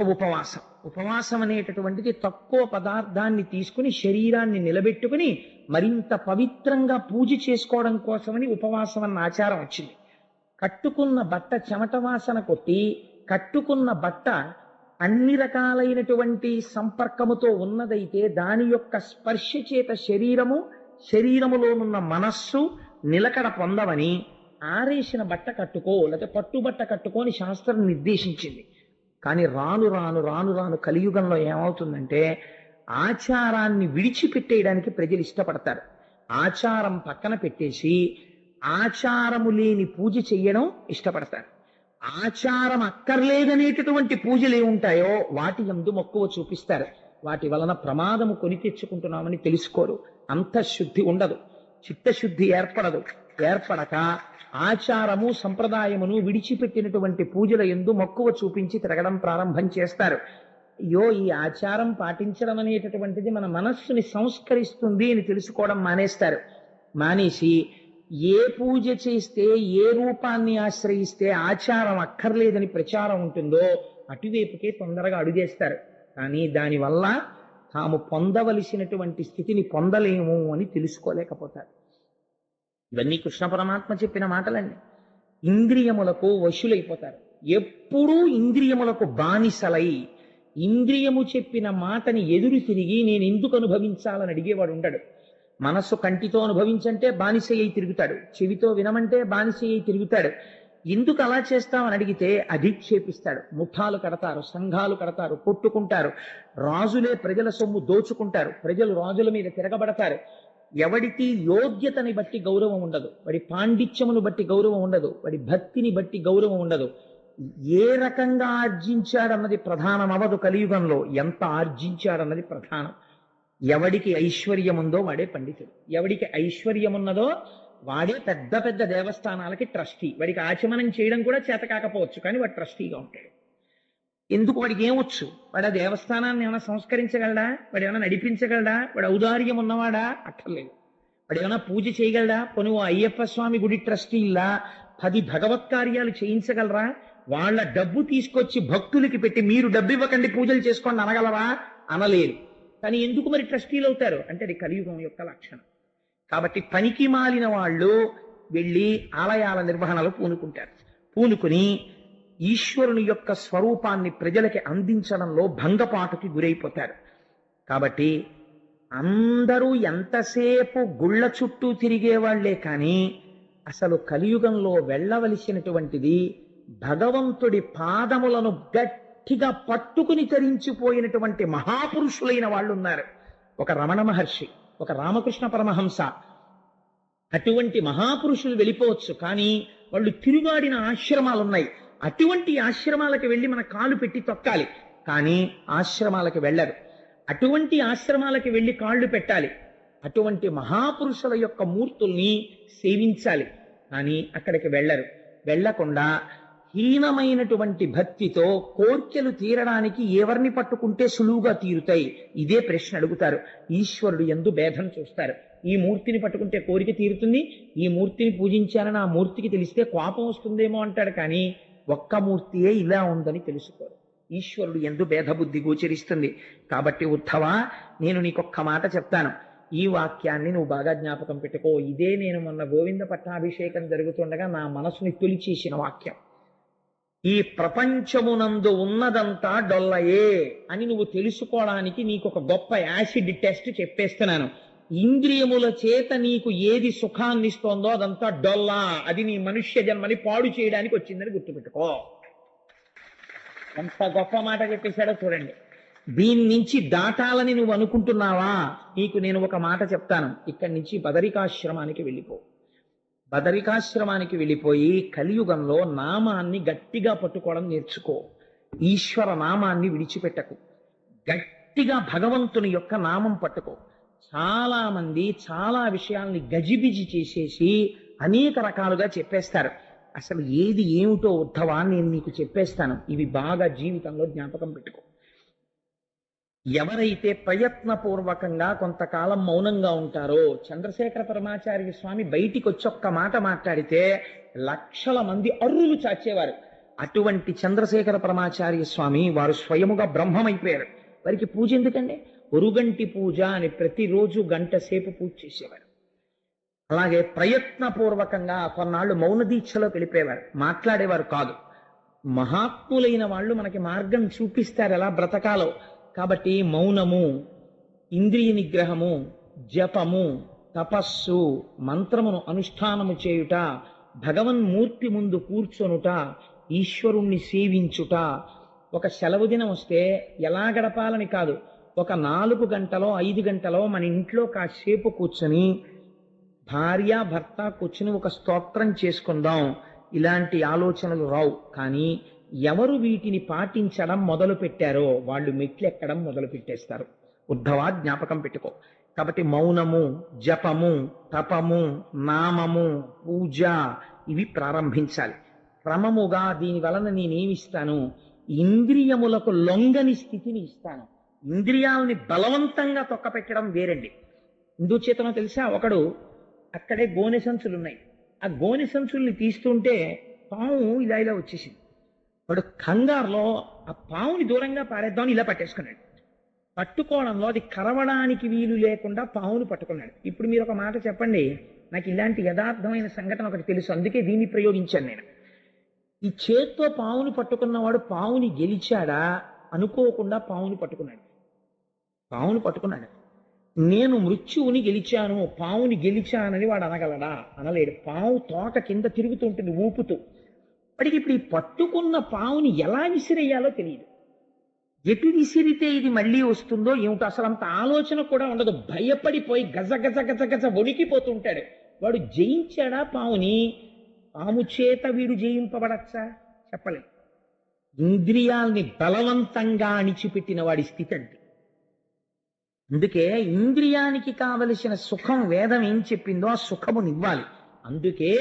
S1: ఉపవాసం అనేటటువంటిది తక్కువ పదార్థాన్ని తీసుకుని శరీరాన్ని నిలబెట్టుకుని మరింత పవిత్రంగా పూజ చేసుకోవడం కోసమని ఉపవాసం అన్న ఆచారం వచ్చింది. కట్టుకున్న బట్ట చెమట వాసన కొట్టి, కట్టుకున్న బట్ట అన్ని రకాలైనటువంటి సంపర్కముతో ఉన్నదైతే దాని యొక్క స్పర్శ చేత శరీరములోనున్న మనస్సు నిలకడ పొందవని ఆరేసిన బట్ట కట్టుకో, లేకపోతే పట్టుబట్ట కట్టుకోని శాస్త్రం నిర్దేశించింది. కానీ రాను రాను రాను రాను కలియుగంలో ఏమవుతుందంటే ఆచారాన్ని విడిచిపెట్టేయడానికి ప్రజలు ఇష్టపడతారు. ఆచారం పక్కన పెట్టేసి ఆచారము లేని పూజ చెయ్యడం ఇష్టపడతారు. ఆచారం అక్కర్లేదనేటటువంటి పూజలు ఏముంటాయో వాటి యందు మక్కువ చూపిస్తారు. వాటి వలన ప్రమాదము కొని తెచ్చుకుంటున్నామని తెలుసుకోరు. అంతఃశుద్ధి ఉండదు, చిత్తశుద్ధి ఏర్పడక ఆచారము సంప్రదాయమును విడిచిపెట్టినటువంటి పూజల యందు మక్కువ చూపించి తిరగడం ప్రారంభం చేస్తారు. అయ్యో, ఈ ఆచారం పాటించడం అనేటటువంటిది మన మనస్సుని సంస్కరిస్తుంది అని తెలుసుకోవడం మానేసి ఏ పూజ చేస్తే, ఏ రూపాన్ని ఆశ్రయిస్తే ఆచారం అక్కర్లేదని ప్రచారం ఉంటుందో అటువైపుకే తొందరగా అడుగేస్తారు. కానీ దానివల్ల తాము పొందవలసినటువంటి స్థితిని పొందలేము అని తెలుసుకోలేకపోతారు. ఇవన్నీ కృష్ణ పరమాత్మ చెప్పిన మాటలండి. ఇంద్రియములకు వశులైపోతారు. ఎప్పుడూ ఇంద్రియములకు బానిసలై ఇంద్రియము చెప్పిన మాటని ఎదురు తిరిగి నేను ఎందుకు అనుభవించాలని అడిగేవాడు ఉండడు. మనస్సు కంటితో అనుభవించంటే బానిస అయి తిరుగుతాడు, చెవితో వినమంటే బానిస అయి తిరుగుతాడు. ఎందుకు అలా చేస్తామని అడిగితే అధిక్షేపిస్తాడు. ముఠాలు కడతారు, సంఘాలు కడతారు, కొట్టుకుంటారు, రాజులే ప్రజల సొమ్ము దోచుకుంటారు, ప్రజలు రాజుల మీద తిరగబడతారు. ఎవడికి యోగ్యతని బట్టి గౌరవం ఉండదు, వాడి పాండిత్యమును బట్టి గౌరవం ఉండదు, వాడి భక్తిని బట్టి గౌరవం ఉండదు. ఏ రకంగా ఆర్జించాడన్నది ప్రధానం అవ్వదు కలియుగంలో, ఎంత ఆర్జించాడన్నది ప్రధానం. ఎవడికి ఐశ్వర్యం ఉందో వాడే పండితుడు, ఎవడికి ఐశ్వర్యం ఉన్నదో వాడే పెద్ద పెద్ద దేవస్థానాలకి ట్రస్టీ. వాడికి ఆచమనం చేయడం కూడా చేత కాకపోవచ్చు, కానీ వాడు ట్రస్టీగా ఉంటాడు. ఎందుకు? వాడికి ఏమొచ్చు? వాడు ఆ దేవస్థానాన్ని ఏమైనా సంస్కరించగలడా? వాడు ఏమైనా నడిపించగలడా? వాడు ఔదార్యం ఉన్నవాడా? అక్కర్లేదు. వాడు ఏమైనా పూజ చేయగలడా? పోనీ ఓ అయ్యప్ప స్వామి గుడి ట్రస్టీలా 10 భగవత్ కార్యాలు చేయించగలరా? వాళ్ళ డబ్బు తీసుకొచ్చి భక్తులకి పెట్టి మీరు డబ్బు ఇవ్వకండి పూజలు చేసుకోండి అనగలరా? అనలేరు. కానీ ఎందుకు మరి ట్రస్టీలు అవుతారు అంటే అది కలియుగం యొక్క లక్షణం. కాబట్టి పనికి మాలిన వాళ్ళు వెళ్ళి ఆలయాల నిర్వహణలో పూనుకుంటారు. పూనుకుని ఈశ్వరుని యొక్క స్వరూపాన్ని ప్రజలకి అందించడంలో భంగపాటుకి గురైపోతారు. కాబట్టి అందరూ ఎంతసేపు గుళ్ళ చుట్టూ తిరిగేవాళ్లే కానీ అసలు కలియుగంలో వెళ్ళవలసినటువంటిది భగవంతుడి పాదములను గట్టిగా పట్టుకుని తరించిపోయినటువంటి మహాపురుషులైన వాళ్ళు ఉన్నారు. ఒక రమణ మహర్షి, ఒక రామకృష్ణ పరమహంస, అటువంటి మహాపురుషులు వెళ్ళిపోవచ్చు, కానీ వాళ్ళు తిరుగాడిన ఆశ్రమాలు ఉన్నాయి. అటువంటి ఆశ్రమాలకు వెళ్ళి మన కాలు పెట్టి తొక్కాలి, కానీ ఆశ్రమాలకు వెళ్ళరు. అటువంటి ఆశ్రమాలకు వెళ్ళి కాళ్ళు పెట్టాలి, అటువంటి మహాపురుషుల యొక్క మూర్తుల్ని సేవించాలి, కానీ అక్కడికి వెళ్ళరు. వెళ్లకుండా హీనమైనటువంటి భక్తితో కోర్కెలు తీరడానికి ఎవరిని పట్టుకుంటే సులువుగా తీరుతాయి, ఇదే ప్రశ్న అడుగుతారు. ఈశ్వరుడు యందు భేదం చూస్తారు. ఈ మూర్తిని పట్టుకుంటే కోరిక తీరుతుంది, ఈ మూర్తిని పూజించాలని ఆ మూర్తికి తెలిస్తే కోపం వస్తుందేమో అంటాడు, కానీ ఒక్క మూర్తియే ఇలా ఉందని తెలుసుకోరు. ఈశ్వరుడు యందు భేదబుద్ధి గోచరిస్తుంది. కాబట్టి ఉద్ధవ, నేను నీకొక్క మాట చెప్తాను, ఈ వాక్యాన్ని నువ్వు బాగా జ్ఞాపకం పెట్టుకో. ఇదే నేను మొన్న గోవింద పట్టాభిషేకం జరుగుతుండగా నా మనసుని తొలిచేసిన వాక్యం. ఈ ప్రపంచమునందు ఉన్నదంతా డొల్లయే అని నువ్వు తెలుసుకోవడానికి నీకు ఒక గొప్ప యాసిడ్ టెస్ట్ చెప్పేస్తున్నాను. ఇంద్రియముల చేత నీకు ఏది సుఖాన్ని ఇస్తోందో అదంతా డొల్లా, అది నీ మనుష్య జన్మని పాడు చేయడానికి వచ్చిందని గుర్తుపెట్టుకో. ఎంత గొప్ప మాట చెప్పేశాడో చూడండి. దీని నుంచి దాటాలని నువ్వు అనుకుంటున్నావా? నీకు నేను ఒక మాట చెప్తాను. ఇక్కడి నుంచి బదరికాశ్రమానికి వెళ్ళిపో. బదరికాశ్రమానికి వెళ్ళిపోయి కలియుగంలో నామాన్ని గట్టిగా పట్టుకోవడం నేర్చుకో. ఈశ్వర నామాన్ని విడిచిపెట్టకు. గట్టిగా భగవంతుని యొక్క నామం పట్టుకో. చాలా మంది చాలా విషయాల్ని గజిబిజి చేసేసి అనేక రకాలుగా చెప్పేస్తారు. అసలు ఏది ఏమిటో ఉద్ధవా నేను నీకు చెప్పేస్తాను. ఇవి బాగా జీవితంలో జ్ఞాపకం పెట్టుకో. ఎవరైతే ప్రయత్నపూర్వకంగా కొంతకాలం మౌనంగా ఉంటారో, చంద్రశేఖర పరమాచార్య స్వామి బయటికి వచ్చి ఒక్క మాట మాట్లాడితే లక్షల మంది అర్రులు చాచేవారు. అటువంటి చంద్రశేఖర పరమాచార్య స్వామి వారు స్వయముగా బ్రహ్మమైపోయారు. వారికి పూజ ఎందుకండి? ఒరుగంటి పూజ అని ప్రతిరోజు గంట సేపు పూజ చేసేవారు. అలాగే ప్రయత్నపూర్వకంగా కొన్నాళ్ళు మౌన దీక్షలో వెళ్ళిపోయేవారు, మాట్లాడేవారు కాదు. మహాత్ములైన వాళ్ళు మనకి మార్గం చూపిస్తారు ఎలా బ్రతకాలో. కాబట్టి మౌనము, ఇంద్రియ నిగ్రహము, జపము, తపస్సు, మంత్రమును అనుష్ఠానము చేయుట, భగవన్మూర్తి ముందు కూర్చొనుట, ఈశ్వరుణ్ణి సేవించుట. ఒక సెలవు దినం వస్తే ఎలా గడపాలని కాదు, ఒక 4 గంటలో 5 గంటలో మన ఇంట్లో కాసేపు కూర్చొని భార్య భర్త కూర్చుని ఒక స్తోత్రం చేసుకుందాం, ఇలాంటి ఆలోచనలు రావు. కానీ ఎవరు వీటిని పాటించడం మొదలు పెట్టారో వాళ్ళు మెట్లెక్కడం మొదలు పెట్టేస్తారు. ఉద్ధవా, జ్ఞాపకం పెట్టుకో. కాబట్టి మౌనము, జపము, తపము, నామము, పూజ ఇవి ప్రారంభించాలి క్రమముగా. దీని వలన నేనేమిస్తాను? ఇంద్రియములకు లొంగని స్థితిని ఇస్తాను. ఇంద్రియాలని బలవంతంగా తొక్కపెట్టడం వేరండి. ఎందుచేతనో తెలుసా? ఒకడు అక్కడే గోనె సంచులున్నాయి, ఆ గోనె సంచుల్ని తీస్తుంటే పాము ఇలా ఇలా వచ్చేసింది. వాడు కంగారులో ఆ పావుని దూరంగా పారేద్దామని ఇలా పట్టేసుకున్నాడు. పట్టుకోవడంలో అది కరవడానికి వీలు లేకుండా పావును పట్టుకున్నాడు. ఇప్పుడు మీరు ఒక మాట చెప్పండి, నాకు ఇలాంటి యథార్థమైన సంఘటన ఒకటి తెలుసు, అందుకే దీన్ని ప్రయోగించాను నేను. ఈ చేత్తో పావుని పట్టుకున్నవాడు పావుని గెలిచాడా? అనుకోకుండా పావుని పట్టుకున్నాడు. పావుని పట్టుకున్నాడు. నేను మృత్యువుని గెలిచాను, పావుని గెలిచానని వాడు అనగలడా? అనలేడు. పావు తోక కింద తిరుగుతుంటుంది ఊపుతూ. వాడికి ఇప్పుడు ఈ పట్టుకున్న పావుని ఎలా విసిరేయాలో తెలియదు. ఎటు విసిరితే ఇది మళ్ళీ వస్తుందో ఏమిటో అసలు అంత ఆలోచన కూడా ఉండదు. భయపడిపోయి గజ గజ గజ గజ వణికిపోతుంటాడు. వాడు జయించాడా పావుని? పాము చేత వీడు జయింపబడచ్చా? చెప్పలేదు. ఇంద్రియాల్ని బలవంతంగా అణిచిపెట్టిన వాడి స్థితి అంటే. అందుకే ఇంద్రియానికి కావలసిన సుఖం వేదం ఏం చెప్పిందో ఆ సుఖమునివ్వాలి. అందుకే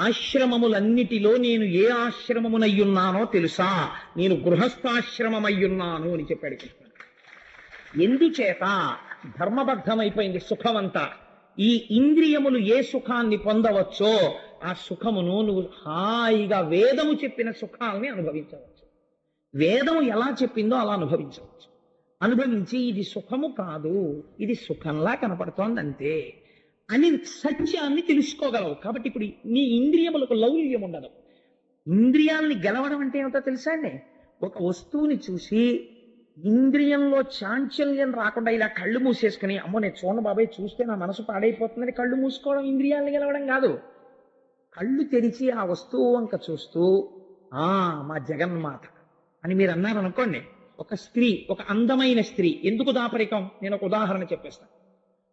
S1: ఆశ్రమములన్నిటిలో నేను ఏ ఆశ్రమమునయ్యున్నానో తెలుసా, నేను గృహస్థాశ్రమమయ్యున్నాను అని చెప్పాడు కృష్ణుడు. ఎందుచేత ధర్మబద్ధమైపోయింది సుఖమంతా. ఈ ఇంద్రియములు ఏ సుఖాన్ని పొందవచ్చో ఆ సుఖమును నువ్వు హాయిగా వేదము చెప్పిన సుఖాలని అనుభవించవచ్చు. వేదము ఎలా చెప్పిందో అలా అనుభవించవచ్చు. అనుభవించి ఇది సుఖము కాదు, ఇది సుఖంలా కనపడుతోందంతే అని సత్యాన్ని తెలుసుకోగలవు. కాబట్టి ఇప్పుడు నీ ఇంద్రియములకు లౌల్యం ఉండదు. ఇంద్రియాల్ని గెలవడం అంటే ఏమిటో తెలుసా అండి? ఒక వస్తువుని చూసి ఇంద్రియంలో చాంచల్యం రాకుండా ఇలా కళ్ళు మూసేసుకుని, అమ్మో నేను చూడండి బాబాయ్ చూస్తే నా మనసు పాడైపోతుందని కళ్ళు మూసుకోవడం ఇంద్రియాల్ని గెలవడం కాదు. కళ్ళు తెరిచి ఆ వస్తువు వంక చూస్తూ మా జగన్మాత అని మీరు అన్నారనుకోండి. ఒక స్త్రీ, ఒక అందమైన స్త్రీ, ఎందుకు దాపరికం? నేను ఒక ఉదాహరణ చెప్పేస్తాను.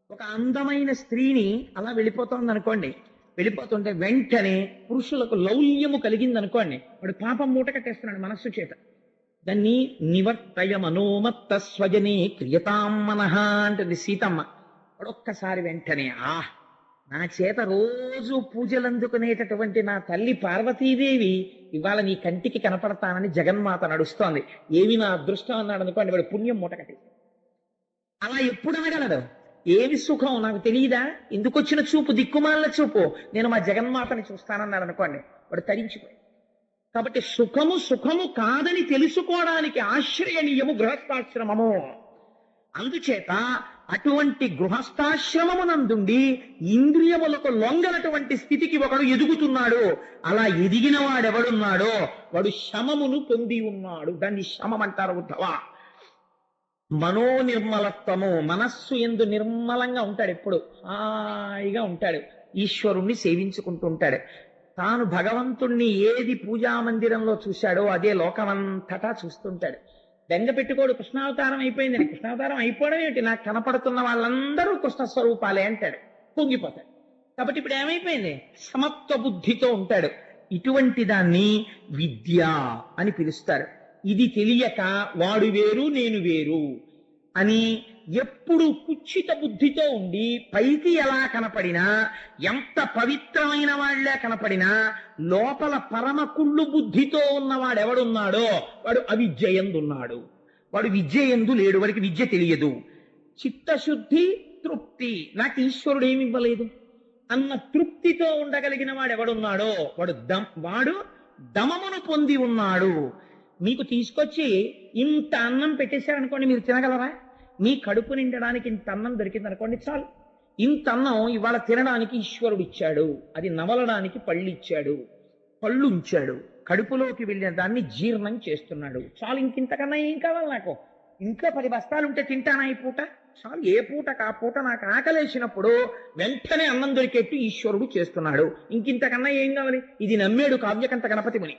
S1: ఒక అందమైన స్త్రీని అలా వెళ్ళిపోతోంది అనుకోండి, వెళ్ళిపోతుంటే వెంటనే పురుషులకు లౌల్యము కలిగిందనుకోండి, వాడు పాపం మూట కట్టేస్తున్నాడు మనస్సు చేత. దాన్ని నివర్తయ మనోమత్త స్వజనే క్రియతాం మనః అంటుంది సీతమ్మ. వాడు ఒక్కసారి వెంటనే నా చేత రోజు పూజలు అందుకునేటటువంటి నా తల్లి పార్వతీదేవి ఇవాళ నీ కంటికి కనపడతానని జగన్మాత నడుస్తోంది, ఏమి నా అదృష్టం అన్నాడు అనుకోండి, వాడు పుణ్యం మూట కట్టేస్తాడు. అలా ఎప్పుడు అనగలడు? ఏమి సుఖం నాకు తెలియదా, ఎందుకొచ్చిన చూపు, దిక్కుమాల చూపు, నేను మా జగన్మాతని చూస్తానన్నాడు అనుకోండి, వాడు తరించిపోయి. కాబట్టి సుఖము సుఖము కాదని తెలుసుకోవడానికి ఆశ్రయణీయము గృహస్థాశ్రమము. అందుచేత అటువంటి గృహస్థాశ్రమమునందుండి ఇంద్రియములకు లొంగనటువంటి స్థితికి ఒకడు ఎదుగుతున్నాడు. అలా ఎదిగిన వాడెవడున్నాడో వాడు శమమును పొంది ఉన్నాడు. దాన్ని శమం అంటారు ఉద్ధవ. మనోనిర్మలత్వము, మనస్సు ఎందు నిర్మలంగా ఉంటాడు, ఎప్పుడు హాయిగా ఉంటాడు, ఈశ్వరుణ్ణి సేవించుకుంటూ ఉంటాడు. తాను భగవంతుణ్ణి ఏది పూజా మందిరంలో చూశాడో అదే లోకమంతటా చూస్తుంటాడు. బెంగ పెట్టుకోడు కృష్ణావతారం అయిపోయిందని. కృష్ణావతారం అయిపోవడం ఏమిటి, నాకు కనపడుతున్న వాళ్ళందరూ కృష్ణ స్వరూపాలే అంటాడు, పొంగిపోతాడు. కాబట్టి ఇప్పుడు ఏమైపోయింది, సమత్వ బుద్ధితో ఉంటాడు. ఇటువంటి దాన్ని విద్య అని పిలుస్తారు. ఇది తెలియక వాడు వేరు నేను వేరు అని ఎప్పుడు కుచ్చిత బుద్ధితో ఉండి పైకి ఎలా కనపడినా, ఎంత పవిత్రమైన వాళ్లే కనపడినా, లోపల పరమ కుళ్ళు బుద్ధితో ఉన్నవాడెవడున్నాడో వాడు అవిద్యయందున్నాడు. వాడు విద్యయందు లేడు, వాడికి విద్య తెలియదు. చిత్తశుద్ధి, తృప్తి, నాకు ఈశ్వరుడు ఏమి ఇవ్వలేదు అన్న తృప్తితో ఉండగలిగిన వాడెవడున్నాడో వాడు దమమును పొంది ఉన్నాడు. మీకు తీసుకొచ్చి ఇంత అన్నం పెట్టేశారనుకోండి, మీరు తినగలరా? మీ కడుపు నిండడానికి ఇంత అన్నం దొరికింది అనుకోండి, చాలు. ఇంత అన్నం ఇవాళ తినడానికి ఈశ్వరుడు ఇచ్చాడు, అది నవలడానికి పళ్ళు ఇచ్చాడు, పళ్ళు ఉంచాడు, కడుపులోకి వెళ్ళిన దాన్ని జీర్ణం చేస్తున్నాడు, చాలు. ఇంకింతకన్నా ఏం కావాలి నాకు? ఇంట్లో 10 బస్తాలు ఉంటే తింటానా ఈ పూట? చాలు. ఏ పూటకు ఆ పూట నాకు ఆకలేసినప్పుడు వెంటనే అన్నం దొరికేట్టు ఈశ్వరుడు చేస్తున్నాడు. ఇంకింతకన్నా ఏం కావాలి? ఇది నమ్మేడు కావ్యకంత గణపతి ముని.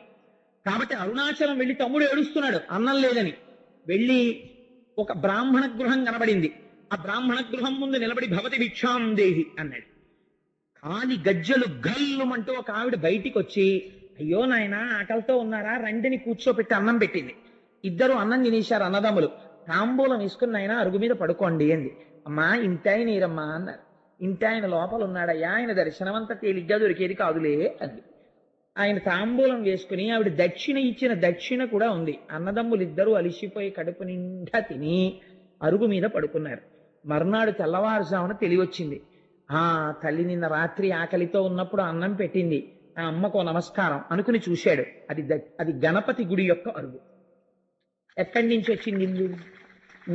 S1: కాబట్టి అరుణాచలం వెళ్ళి తమ్ముడు ఏడుస్తున్నాడు అన్నం లేదని. వెళ్ళి ఒక బ్రాహ్మణ గృహం కనబడింది. ఆ బ్రాహ్మణ గృహం ముందు నిలబడి భవతి భిక్షాం దేహి అన్నాడు. కాలి గజ్జలు గల్లుమంటూ ఒక ఆవిడ బయటికి వచ్చి, అయ్యో నాయన ఆకలితో ఉన్నారా, రండిని కూర్చోపెట్టి అన్నం పెట్టింది. ఇద్దరు అన్నం తినేశారు అన్నదమ్ములు. తాంబూలం వేసుకుని ఆయన అరుగు మీద పడుకోండి అంది. అమ్మా ఇంటాయన నీరమ్మా అన్నారు. ఇంటాయన లోపల ఉన్నాడయ్యా, ఆయన దర్శనం అంతా తేలిగ్గా దొరికేది కాదులే అంది. ఆయన తాంబూలం వేసుకుని ఆవిడ దక్షిణ ఇచ్చిన దక్షిణ కూడా ఉంది. అన్నదమ్ములు ఇద్దరూ అలిసిపోయి కడుపు నిండా తిని అరుగు మీద పడుకున్నారు. మర్నాడు తెల్లవారుజామున తెలివచ్చింది. తల్లి నిన్న రాత్రి ఆకలితో ఉన్నప్పుడు అన్నం పెట్టింది, ఆ అమ్మకో నమస్కారం అనుకుని చూశాడు. అది గణపతి గుడి యొక్క అరుగు. ఎక్కడి నుంచి వచ్చింది ఇల్లు?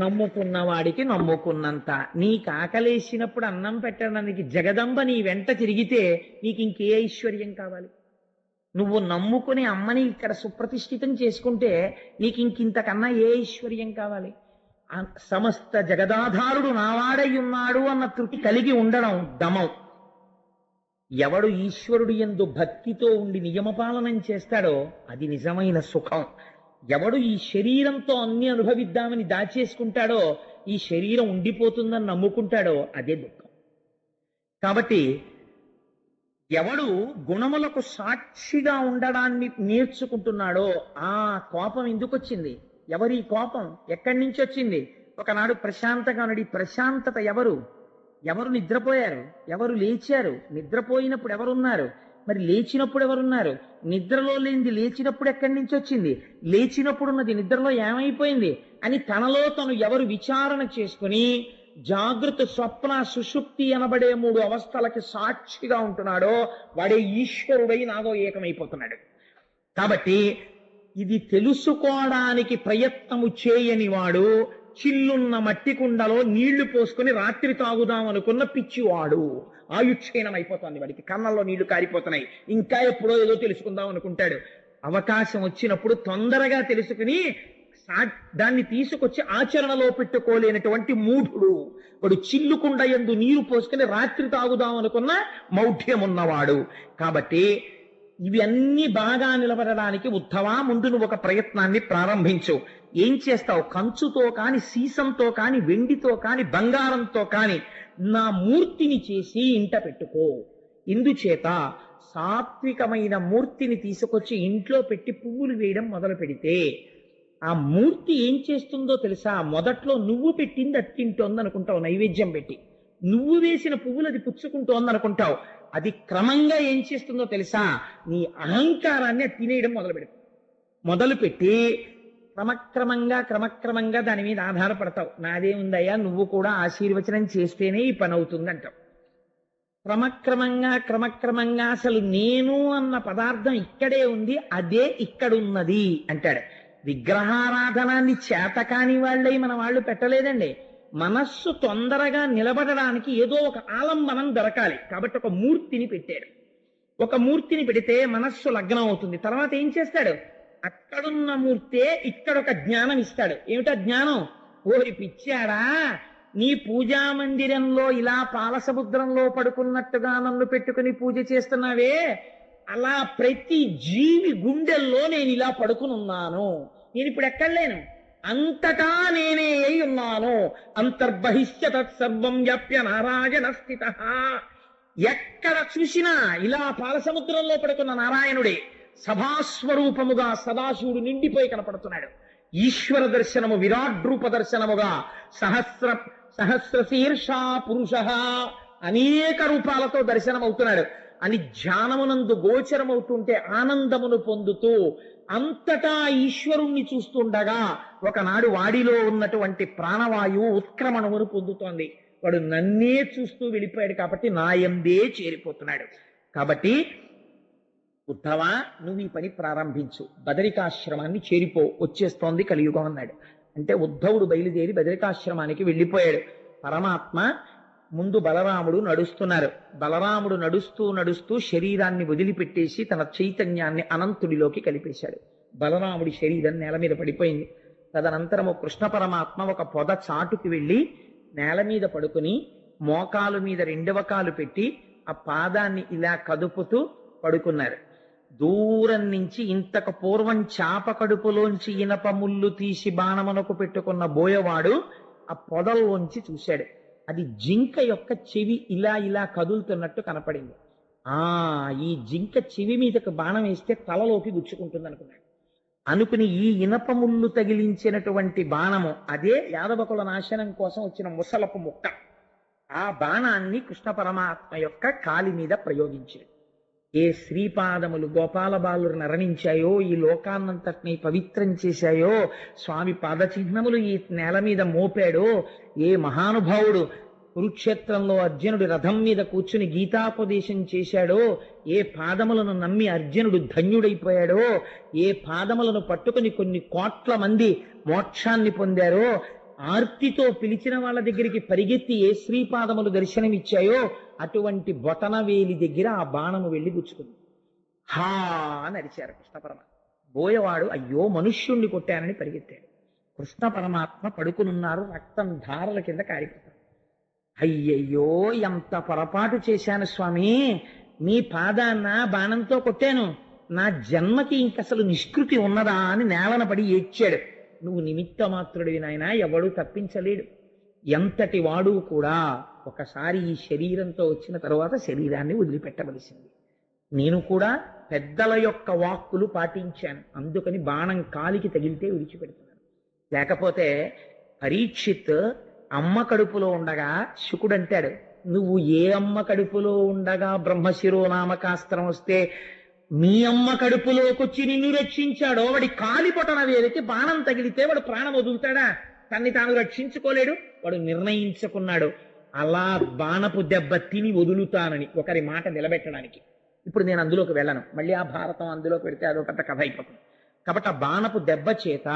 S1: నమ్ముకున్న వాడికి నమ్ముకున్నంత. నీకు ఆకలేసినప్పుడు అన్నం పెట్టడానికి జగదంబ నీ వెంట తిరిగితే నీకు ఇంకే ఐశ్వర్యం కావాలి? నువ్వు నమ్ముకుని అమ్మని ఇక్కడ సుప్రతిష్ఠితం చేసుకుంటే నీకు ఇంకింతకన్నా ఏ ఐశ్వర్యం కావాలి? సమస్త జగదాధారుడు నావాడై ఉన్నాడు అన్న తృప్తి కలిగి ఉండడం దమం. ఎవడు ఈశ్వరుడు యందు భక్తితో ఉండి నియమపాలనం చేస్తాడో అది నిజమైన సుఖం. ఎవడు ఈ శరీరంతో అన్ని అనుభవిద్దామని దాచేసుకుంటాడో, ఈ శరీరం ఉండిపోతుందని నమ్ముకుంటాడో అదే దుఃఖం. కాబట్టి ఎవడు గుణములకు సాక్షిగా ఉండడాన్ని నేర్చుకుంటున్నాడో ఆ కోపం ఎందుకు వచ్చింది? ఎవరి కోపం ఎక్కడి నుంచి వచ్చింది? ఒకనాడు ప్రశాంతంగా ఉన్నాడు. ఈ ప్రశాంతత ఎవరు? ఎవరు నిద్రపోయారు? ఎవరు లేచారు? నిద్రపోయినప్పుడు ఎవరున్నారు? మరి లేచినప్పుడు ఎవరున్నారు? నిద్రలో లేనిది లేచినప్పుడు ఎక్కడి నుంచి వచ్చింది? లేచినప్పుడు ఉన్నది నిద్రలో ఏమైపోయింది అని తనలో తను ఎవరు విచారణ చేసుకుని జాగృత, స్వప్న, సుషుప్తి అనబడే 3 అవస్థలకి సాక్షిగా ఉంటున్నాడో వాడే ఈశ్వరుడై నాదో ఏకమైపోతున్నాడు. కాబట్టి ఇది తెలుసుకోవడానికి ప్రయత్నము చేయని వాడు చిల్లున్న మట్టి కుండలో నీళ్లు పోసుకొని రాత్రి తాగుదాం అనుకున్న పిచ్చివాడు. ఆయుక్షీణం అయిపోతుంది వాడికి, కళ్ళల్లో నీళ్లు కారిపోతున్నాయి. ఇంకా ఎప్పుడో ఏదో తెలుసుకుందాం అనుకుంటాడు. అవకాశం వచ్చినప్పుడు తొందరగా తెలుసుకుని దాన్ని తీసుకొచ్చి ఆచరణలో పెట్టుకోలేనటువంటి మూఢుడు వాడు. చిల్లుకుండ యందు నీరు పోసుకుని రాత్రి తాగుదాం అనుకున్న మౌఢ్యం ఉన్నవాడు. కాబట్టి ఇవి అన్ని బాగా నిలబడడానికి ఉత్తవా ముందు నువ్వు ఒక ప్రయత్నాన్ని ప్రారంభించు. ఏం చేస్తావు? కంచుతో కాని, సీసంతో కాని, వెండితో కాని, బంగారంతో కాని నా మూర్తిని చేసి ఇంట పెట్టుకో. ఇందుచేత సాత్వికమైన మూర్తిని తీసుకొచ్చి ఇంట్లో పెట్టి పువ్వులు వేయడం మొదలు పెడితే ఆ మూర్తి ఏం చేస్తుందో తెలుసా? మొదట్లో నువ్వు పెట్టింది అది తింటోంది అనుకుంటావు, నైవేద్యం పెట్టి. నువ్వు వేసిన పువ్వులు అది పుచ్చుకుంటోంది అనుకుంటావు. అది క్రమంగా ఏం చేస్తుందో తెలుసా? నీ అహంకారాన్ని తినేయడం మొదలుపెట్టి క్రమక్రమంగా దాని మీద ఆధారపడతావు. నాదేముందయ్యా, నువ్వు కూడా ఆశీర్వచనం చేస్తేనే ఈ పని అవుతుంది అంటావు. క్రమక్రమంగా అసలు నేను అన్న పదార్థం ఇక్కడే ఉంది, అదే ఇక్కడున్నది అంటాడు. విగ్రహారాధనాన్ని చేతకాని వాళ్ళై మన వాళ్ళు పెట్టలేదండి. మనస్సు తొందరగా నిలబడడానికి ఏదో ఒక ఆలంబనం దొరకాలి కాబట్టి ఒక మూర్తిని పెట్టాడు. ఒక మూర్తిని పెడితే మనస్సు లగ్నం అవుతుంది. తర్వాత ఏం చేస్తాడు? అక్కడున్న మూర్తే ఇక్కడ ఒక జ్ఞానం ఇస్తాడు. ఏమిటా జ్ఞానం? ఓరి పిచ్చాడా, నీ పూజా మందిరంలో ఇలా పాలసముద్రంలో పడుకున్నట్టుగా నన్ను పెట్టుకుని పూజ చేస్తున్నావే, అలా ప్రతి జీవి గుండెల్లో నేను ఇలా పడుకునున్నాను. నేను ఇప్పుడు ఎక్కడ లేను, అంతటా నేనే అయి ఉన్నాను. అంతర్బహిష్య తత్సర్వం వ్యాప్య నారాయణ స్థిత. ఎక్కడ చూసినా ఇలా పాలసముద్రంలో పడుకున్న నారాయణుడే సభాస్వరూపముగా సదాశివుడు నిండిపోయి కనపడుతున్నాడు. ఈశ్వర దర్శనము, విరాట్ రూప దర్శనముగా సహస్రశీర్షా పురుష అనేక రూపాలతో దర్శనమవుతున్నాడు అని ధ్యానమునందు గోచరమవుతుంటే ఆనందమును పొందుతూ అంతటా ఈశ్వరుణ్ణి చూస్తుండగా ఒకనాడు వాడిలో ఉన్నటువంటి ప్రాణవాయువు ఉత్క్రమణమును పొందుతోంది. వాడు నన్నే చూస్తూ వెళ్ళిపోయాడు కాబట్టి నాయందే చేరిపోతున్నాడు. కాబట్టి ఉద్ధవా, నువ్వు ఈ పని ప్రారంభించు, బదరికాశ్రమాన్ని చేరిపో, వచ్చేస్తోంది కలియుగం అన్నాడు. అంటే ఉద్ధవుడు బయలుదేరి బదరికాశ్రమానికి వెళ్ళిపోయాడు. పరమాత్మ ముందు బలరాముడు నడుస్తున్నారు. బలరాముడు నడుస్తూ శరీరాన్ని వదిలిపెట్టేసి తన చైతన్యాన్ని అనంతుడిలోకి కలిపేశాడు. బలరాముడి శరీరం నేల మీద పడిపోయింది. తదనంతరము కృష్ణ పరమాత్మ ఒక పొద చాటుకి వెళ్ళి నేల మీద పడుకుని మోకాలు మీద 2వ కాలు పెట్టి ఆ పాదాన్ని ఇలా కదుపుతూ పడుకున్నారు. దూరం నుంచి ఇంతకు పూర్వం చాప కడుపులోంచి ఇనప ముళ్ళు తీసి బాణమునకు పెట్టుకున్న బోయవాడు ఆ పొదల్లోంచి చూశాడు. అది జింక యొక్క చెవి ఇలా కదులుతున్నట్టు కనపడింది. ఈ జింక చెవి మీదకు బాణం వేస్తే తలలోకి గుచ్చుకుంటుంది అనుకుని ఈ ఇనప ముళ్ళు తగిలించినటువంటి బాణము అదే యాదవకుల నాశనం కోసం వచ్చిన ముసలపు ముక్క. ఆ బాణాన్ని కృష్ణ పరమాత్మ యొక్క కాలి మీద ప్రయోగించాడు. ఏ శ్రీపాదములు గోపాల బాలురు నరణించాయో, ఈ లోకాన్నంతటినీ పవిత్రం చేశాయో, స్వామి పాదచిహ్నములు ఈ నేల మీద మోపాడో, ఏ మహానుభావుడు కురుక్షేత్రంలో అర్జునుడి రథం మీద కూర్చుని గీతాపదేశం చేశాడో, ఏ పాదములను నమ్మి అర్జునుడు ధన్యుడైపోయాడో, ఏ పాదములను పట్టుకుని కొన్ని కోట్ల మంది మోక్షాన్ని పొందారో, ఆర్తితో పిలిచిన వాళ్ళ దగ్గరికి పరిగెత్తి ఏ శ్రీపాదములు దర్శనమిచ్చాయో అటువంటి బొటనవేలి దగ్గర ఆ బాణము వెళ్ళి గుచ్చుకుంది. హా అని అరిచారు కృష్ణ పరమాత్మ. బోయవాడు అయ్యో మనుష్యుణ్ణి కొట్టానని పరిగెత్తాడు. కృష్ణ పరమాత్మ పడుకునున్నారు, రక్తం ధారల కింద కారిపోతారు. అయ్యయ్యో ఎంత పొరపాటు చేశాను స్వామి, మీ పాదాన్న బాణంతో కొట్టాను, నా జన్మకి ఇంకసలు నిష్కృతి ఉన్నదా అని నేలన పడి ఏడ్చాడు. నువ్వు నిమిత్త మాత్రుడివి నాయనా, ఎవడు తప్పించలేడు. ఎంతటి వాడు కూడా ఒకసారి ఈ శరీరంతో వచ్చిన తరువాత శరీరాన్ని వదిలిపెట్టవలసింది. నేను కూడా పెద్దల యొక్క వాక్కులు పాటించాను, అందుకని బాణం కాలికి తగిలితే విడిచిపెడుతున్నాను. లేకపోతే పరీక్షిత్ అమ్మ కడుపులో ఉండగా శుకుడు అంటాడు, నువ్వు ఏ అమ్మ కడుపులో ఉండగా బ్రహ్మశిరో నామకాస్త్రం వస్తే మీ అమ్మ కడుపులోకొచ్చి నిన్ను రక్షించాడో వాడి కాలి పొటన వేలికి బాణం తగిలితే వాడు ప్రాణం వదులుతాడా? తన్ని తాను రక్షించుకోలేడు. వాడు నిర్ణయించుకున్నాడు అలా బాణపు దెబ్బ తిని వదులుతానని, ఒకరి మాట నిలబెట్టడానికి. ఇప్పుడు నేను అందులోకి వెళ్ళను, మళ్ళీ ఆ భారతం అందులోకి పెడితే అదో పెద్ద కథ అయిపోతుంది. కాబట్టి ఆ బాణపు దెబ్బ చేత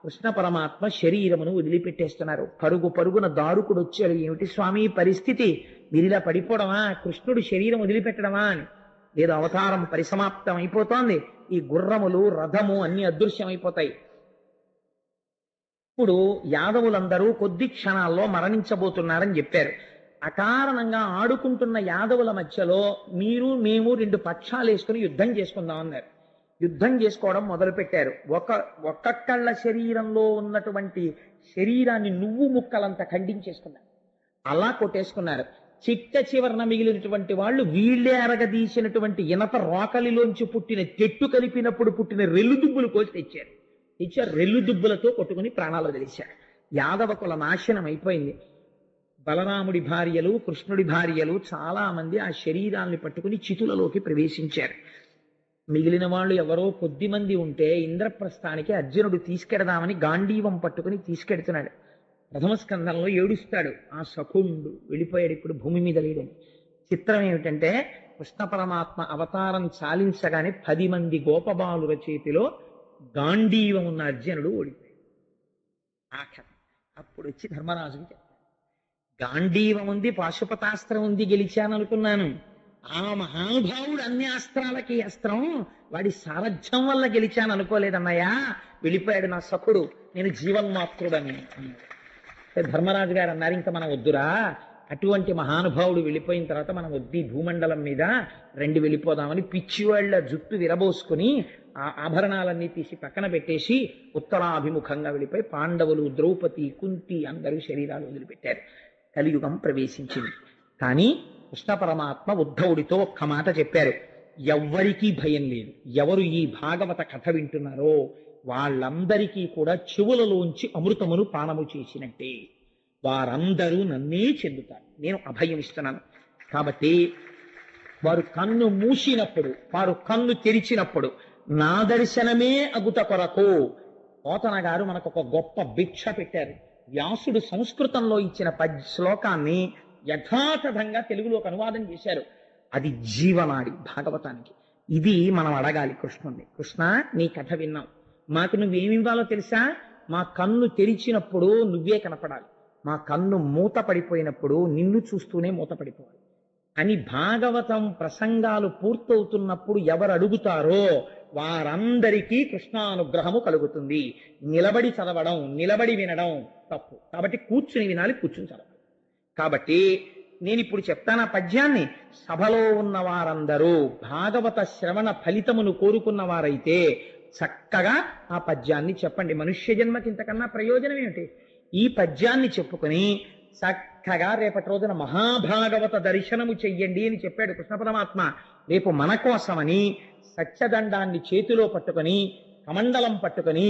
S1: కృష్ణ పరమాత్మ శరీరమును వదిలిపెట్టేస్తున్నారు. పరుగు పరుగున దారుకుడు వచ్చాడు, ఏమిటి స్వామి పరిస్థితి, మీరిలా పడిపోవడమా, కృష్ణుడు శరీరం వదిలిపెట్టడమా అని. లేదు, అవతారం పరిసమాప్తం అయిపోతోంది, ఈ గుర్రములు రథము అన్ని అదృశ్యమైపోతాయి. ఇప్పుడు యాదవులందరూ కొద్ది క్షణాల్లో మరణించబోతున్నారని చెప్పారు. అకారణంగా ఆడుకుంటున్న యాదవుల మధ్యలో మీరు మేము రెండు పక్షాలు వేసుకుని యుద్ధం చేసుకుందాం అన్నారు. యుద్ధం చేసుకోవడం మొదలుపెట్టారు. ఒక్కొక్కళ్ళ శరీరంలో ఉన్నటువంటి శరీరాన్ని నువ్వు ముక్కలంతా ఖండించేసుకున్నారు, అలా కొట్టేసుకున్నారు. చిట్ట చివరన మిగిలినటువంటి వాళ్ళు వీళ్లే అరగదీసినటువంటి ఇనప రోకలిలోంచి పుట్టిన చెట్టు కలిపినప్పుడు పుట్టిన రెల్లు దుబ్బులు కోసి తెచ్చారు. రెల్లు దుబ్బులతో కొట్టుకుని ప్రాణాలు వదిలేశారు. యాదవ కుల నాశనం అయిపోయింది. బలరాముడి భార్యలు కృష్ణుడి భార్యలు చాలా మంది ఆ శరీరాల్ని పట్టుకుని చితులలోకి ప్రవేశించారు. మిగిలిన వాళ్ళు ఎవరో కొద్ది మంది ఉంటే ఇంద్రప్రస్థానికి అర్జునుడు తీసుకెడదామని గాంధీవం పట్టుకుని తీసుకెడుతున్నాడు. ప్రథమ స్కంధంలో ఏడుస్తాడు, ఆ సఖుండు వెళ్ళిపోయాడు, ఇప్పుడు భూమి మీద లేడని. చిత్రం ఏమిటంటే కృష్ణ పరమాత్మ అవతారం చాలించగానే 10 మంది గోపబాలుల చేతిలో గాంధీవం ఉన్న అర్జునుడు ఓడిపోయాడు. ఆఖరి అప్పుడు వచ్చి ధర్మరాజుకి చెప్పాడు, గాంధీవం ఉంది, పాశుపతాస్త్రం ఉంది, గెలిచాననుకున్నాను. ఆ మహానుభావుడు అన్ని అస్త్రాలకి అస్త్రం, వాడి సారథ్యం వల్ల గెలిచాను అనుకోలేదన్నయ్యా, వెళ్ళిపోయాడు నా సఖుడు, నేను జీవన్మాత్రుడని. ధర్మరాజు గారు అన్నారు, ఇంకా మనం వద్దురా, అటువంటి మహానుభావుడు వెళ్ళిపోయిన తర్వాత మనం వద్ది భూమండలం మీద రెండు వెళ్ళిపోదామని పిచ్చివాళ్ల జుట్టు విరబోసుకుని ఆ ఆభరణాలన్నీ తీసి పక్కన పెట్టేసి ఉత్తరాభిముఖంగా వెళ్ళిపోయి పాండవులు, ద్రౌపది, కుంతి అందరూ శరీరాలు వదిలిపెట్టారు. కలియుగం ప్రవేశించింది. కానీ కృష్ణ పరమాత్మ ఉద్ధవుడితో ఒక్క మాట చెప్పారు, ఎవ్వరికీ భయం లేదు. ఎవరు ఈ భాగవత కథ వింటున్నారో వాళ్ళందరికీ కూడా చెవులలోంచి అమృతమును పానము చేసినట్టే, వారందరూ నన్నే చెందుతారు, నేను అభయం ఇస్తున్నాను. కాబట్టి వారు కన్ను మూసినప్పుడు, వారు కన్ను తెరిచినప్పుడు నా దర్శనమే అగుట కొరకు పోతన గారు మనకు ఒక గొప్ప భిక్ష పెట్టారు. వ్యాసుడు సంస్కృతంలో ఇచ్చిన శ్లోకాన్ని యథాతథంగా తెలుగులోకి అనువాదం చేశారు. అది జీవనాడి భాగవతానికి. ఇది మనం అడగాలి కృష్ణుణ్ణి, కృష్ణ నీ కథ విన్నాం, మాకు నువ్వేమివ్వాలో తెలుసా? మా కన్ను తెరిచినప్పుడు నువ్వే కనపడాలి, మా కన్ను మూత పడిపోయినప్పుడు నిన్ను చూస్తూనే మూత పడిపోవాలి అని. భాగవతం ప్రసంగాలు పూర్తవుతున్నప్పుడు ఎవరు అడుగుతారో వారందరికీ కృష్ణానుగ్రహము కలుగుతుంది. నిలబడి చదవడం, నిలబడి వినడం తప్పు. కాబట్టి కూర్చుని వినాలి, కూర్చుని చదవాలి. కాబట్టి నేను ఇప్పుడు చెప్తాను ఆ పద్యాన్ని. సభలో ఉన్న వారందరూ భాగవత శ్రవణ ఫలితమును కోరుకున్న వారైతే చక్కగా ఆ పద్యాన్ని చెప్పండి. మనుష్య జన్మకి ఇంతకన్నా ప్రయోజనం ఏమిటి? ఈ పద్యాన్ని చెప్పుకొని చక్కగా రేపటి రోజున మహాభాగవత దర్శనము చెయ్యండి అని చెప్పాడు కృష్ణ పరమాత్మ. రేపు మన కోసమని సత్యదండాన్ని చేతిలో పట్టుకొని, కమండలం పట్టుకొని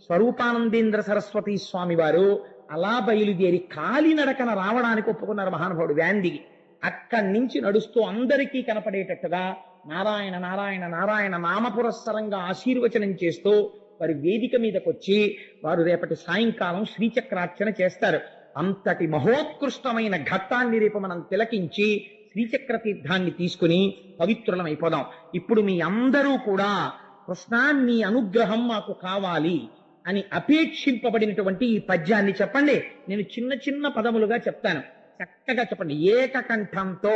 S1: స్వరూపానందేంద్ర సరస్వతి స్వామి వారు అలా బయలుదేరి కాలినడకన రావడానికి ఒప్పుకున్నారు మహానుభావుడు వ్యాందిగి. అక్కడి నుంచి నడుస్తూ అందరికీ కనపడేటట్టుగా నారాయణ నారాయణ నారాయణ నామపురస్సరంగా ఆశీర్వచనం చేస్తూ వారి వేదిక మీదకి వచ్చి వారు రేపటి సాయంకాలం శ్రీచక్రార్చన చేస్తారు. అంతటి మహోత్కృష్టమైన ఘట్టాన్ని రేపు మనం తిలకించి శ్రీచక్ర తీర్థాన్ని తీసుకుని పవిత్రులం అయిపోదాం. ఇప్పుడు మీ అందరూ కూడా కృష్ణ నీ అనుగ్రహం మాకు కావాలి అని అపేక్షింపబడినటువంటి ఈ పద్యాన్ని చెప్పండి. నేను చిన్న చిన్న పదములుగా చెప్తాను, చక్కగా చెప్పండి. ఏకకంఠంతో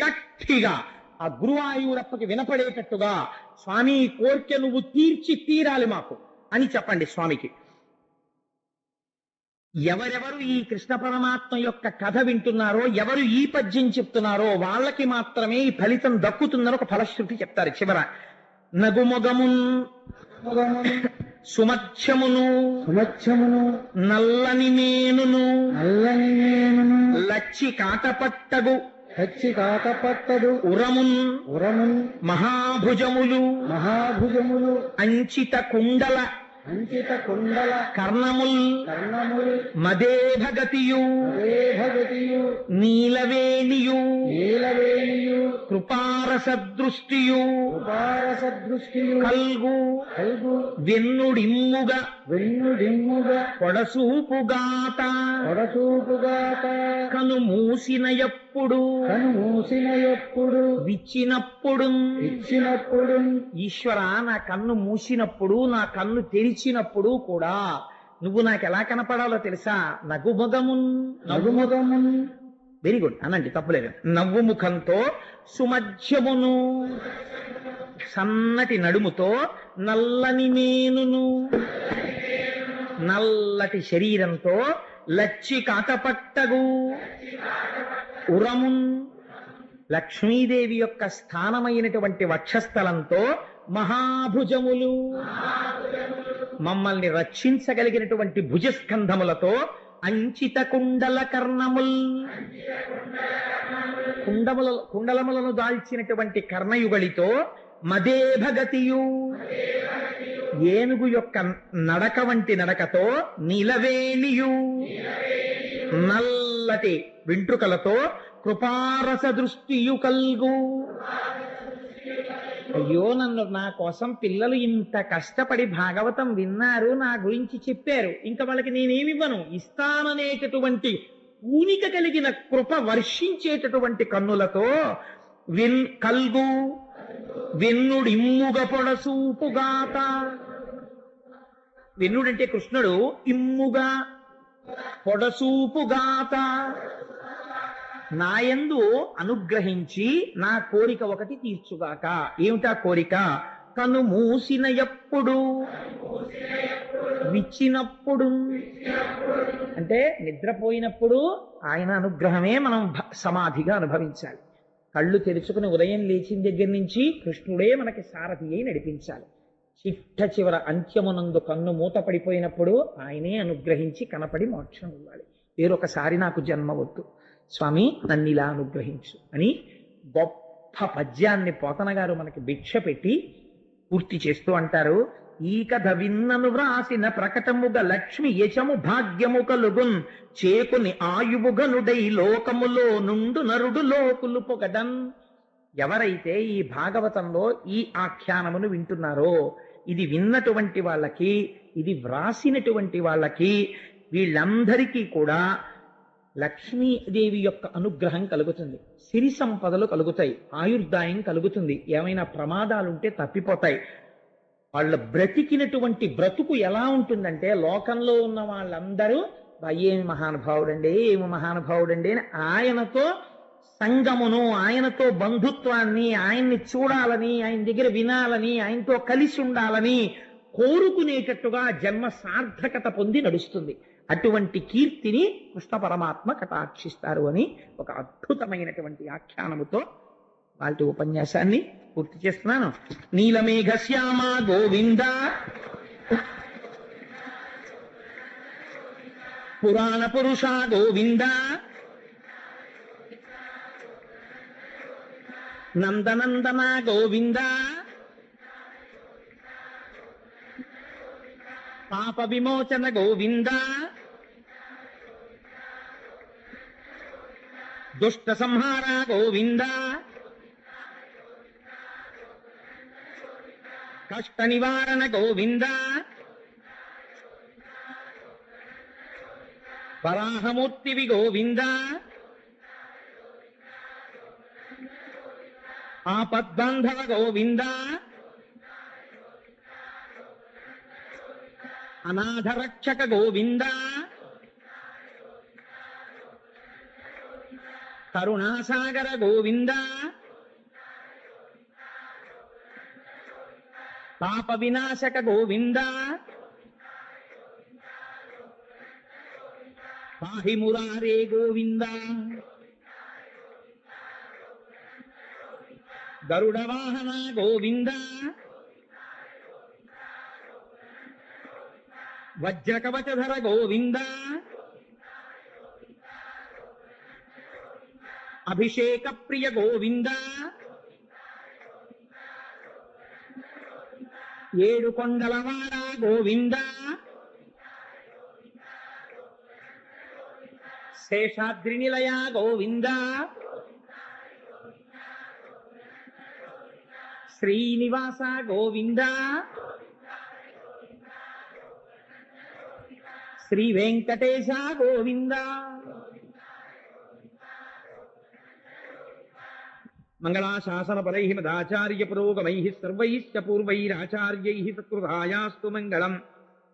S1: గట్టిగా ఆ గురువాయూరప్పకి వినపడేటట్టుగా స్వామి కోరిక నువ్వు తీర్చి తీరాలి మాకు అని చెప్పండి స్వామికి. ఎవరెవరు ఈ కృష్ణ పరమాత్మ యొక్క కథ వింటున్నారో, ఎవరు ఈ పద్యం చెప్తున్నారో వాళ్ళకి మాత్రమే ఈ ఫలితం దక్కుతుందని ఒక ఫలశ్రుతి చెప్తారు చివర. నగుమొగమున్ సుమచ్చమును నల్లని మేనును లచ్చి కాటపట్టగు
S2: ఖచ్చితాకపట్టదు
S1: ఉరమున్
S2: ఉరమున్
S1: మహాభుజములు
S2: మహాభుజములు
S1: అంచిత కుండల
S2: అంకిత కుండల
S1: కర్ణముల్
S2: కర్ణములు
S1: మదేభగతియు
S2: భగతియు
S1: నీలవేణియు
S2: నీలవేణియు
S1: కృపారసదృష్టియు
S2: ఉపారసదృష్టియు
S1: కల్గు
S2: కల్గు
S1: వెన్నుడిమ్ముగా
S2: వెన్నుడిమ్ముగా
S1: పొడసూపుగాత
S2: పొడచూపుగాక
S1: కను మూసిన ఎప్పుడు
S2: కను మూసిన ఎప్పుడు
S1: విచ్చినప్పుడు
S2: ఇచ్చినప్పుడు
S1: ఈశ్వర నా కన్ను మూసినప్పుడు నా కన్ను తెరిచినప్పుడు కూడా నువ్వు నాకు ఎలా కనపడాలో తెలుసా? నగుముఖమున్
S2: నగుముఖమున్
S1: వెరీ గుడ్ అనండి, తప్పులేదు. నవ్వు ముఖంతో సుమధ్యమును సన్నటి నడుముతో నల్లని మేనును నల్లటి శరీరంతో లచ్చి కాకపట్టగు ఉరమున్ లక్ష్మీదేవి యొక్క స్థానమైనటువంటి వక్షస్థలంతో మహాభుజములు మమ్మల్ని రక్షించగలిగినటువంటి భుజస్కంధములతో అంచిత కుండల కర్ణముల్ కుండలములను దాల్చినటువంటి కర్ణయుగళితో మదేభగతియు ఏనుగు యొక్క నడక వంటి నడకతో నీలవేణియు నల్లటి వెంట్రుకలతో కృపారస దృష్టియు కల్గు. అయ్యో, నన్ను నా కోసం పిల్లలు ఇంత కష్టపడి భాగవతం విన్నారు, నా గురించి చెప్పారు, ఇంకా వాళ్ళకి నేనేమివ్వను, ఇస్తాననేటటువంటి ఊనిక కలిగిన కృప వర్షించేటటువంటి కన్నులతో కల్గు వెన్నుడిమ్ముగ పొడసూపుగాత. వెన్నుడంటే కృష్ణుడు, ఇమ్ముగా పొడసూపుగాత నాయందు అనుగ్రహించి నా కోరిక ఒకటి తీర్చుగాక. ఏమిటా కోరిక? కను మూసిన ఎప్పుడు విచ్చినప్పుడు, అంటే నిద్రపోయినప్పుడు ఆయన అనుగ్రహమే మనం సమాధిగా అనుభవించాలి. కళ్ళు తెరుచుకుని ఉదయం లేచిన దగ్గర నుంచి కృష్ణుడే మనకి సారథి అయి నడిపించాలి. చిట్ట చివర అంత్యమునందు కన్ను మూత పడిపోయినప్పుడు ఆయనే అనుగ్రహించి కనపడి మోక్షం ఇవ్వాలి. వేరొకసారి నాకు జన్మ వద్దు స్వామి, నన్ను ఇలా అనుగ్రహించు అని గొప్ప పద్యాన్ని పోతన గారు మనకి భిక్ష పెట్టి పూర్తి చేస్తూ అంటారు. ఈ కథ విన్నను వ్రాసిన ప్రకటముగ లక్ష్మి యశము భాగ్యము కలుగున్ చేకుని ఆయువుగనుడై లోకములో నుండు నరుడు లోకులు పొగడన్. ఎవరైతే ఈ భాగవతంలో ఈ ఆఖ్యానమును వింటున్నారో, ఇది విన్నటువంటి వాళ్ళకి, ఇది వ్రాసినటువంటి వాళ్ళకి, వీళ్ళందరికీ కూడా లక్ష్మీదేవి యొక్క అనుగ్రహం కలుగుతుంది, సిరి సంపదలు కలుగుతాయి, ఆయుర్దాయం కలుగుతుంది, ఏమైనా ప్రమాదాలుంటే తప్పిపోతాయి. వాళ్ళ బ్రతికినటువంటి బ్రతుకు ఎలా ఉంటుందంటే, లోకంలో ఉన్న వాళ్ళందరూ ఏమి మహానుభావుడండి, ఏమి మహానుభావుడండి అని ఆయనతో సంగమును, ఆయనతో బంధుత్వాన్ని, ఆయన్ని చూడాలని, ఆయన దగ్గర వినాలని, ఆయనతో కలిసి ఉండాలని కోరుకునేటట్టుగా జన్మ సార్థకత పొంది నడుస్తుంది. అటువంటి కీర్తిని కృష్ణ పరమాత్మ కటాక్షిస్తారు అని ఒక అద్భుతమైనటువంటి ఆఖ్యానముతో వాళ్ళ ఉపన్యాసాన్ని పూర్తి చేస్తున్నాను. నీలమేఘశ్యామ గోవింద, పురాణ పురుష గోవింద, నందనందన గోవింద, పాప విమోచన గోవింద, దుష్ట సంహార గోవింద, కష్ట నివారణ గోవింద, వరాహమూర్తివి గోవింద, ఆపద్బాంధవ గోవింద, అనాథరక్షక గోవింద, కరుణాసాగర గోవింద, పాప వినాశక గోవింద, పాహి మురారే గోవింద, గరుడ వాహన గోవింద, వజ్రకవచధర గోవింద, అభిషేక ప్రియ గోవింద ఏడు కొండలవాడ గోవింద శేషాద్రి నిలయ గోవింద శ్రీనివాస గోవింద శ్రీ వెంకటేశ గోవింద మంగళాశాసనపరైః మదాచార్య పురోగమైః సర్వైశ్చ పూర్వైరాచార్యైః సత్కృతాయాస్తు మంగళం.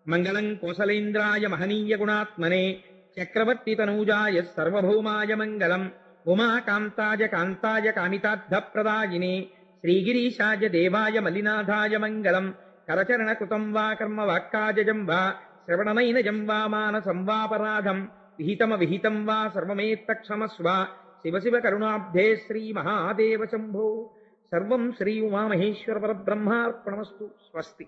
S1: మంగళం కోసలేంద్రాయ మహనీయ గుణాత్మనే చక్రవర్తి తనూజాయ సర్వభౌమాయ మంగళం. ఉమాకాంతాయ కాంతాయ కామితార్థప్రదాయినే శ్రీగిరీశాయ దేవాయ మలినాథాయ మంగళం. కరచరణకృతం వా కర్మ వాక్కాజం వా శ్రవణనైనజం వా మానసం వాపరాధం విహితం వా సర్వమేత్తక్షమస్వ. శివ శివ కరుణాబ్ధే శ్రీ మహాదేవ శంభో. సర్వం శ్రీ ఉమామహేశ్వర పరబ్రహ్మార్పణమస్తు. స్వస్తి.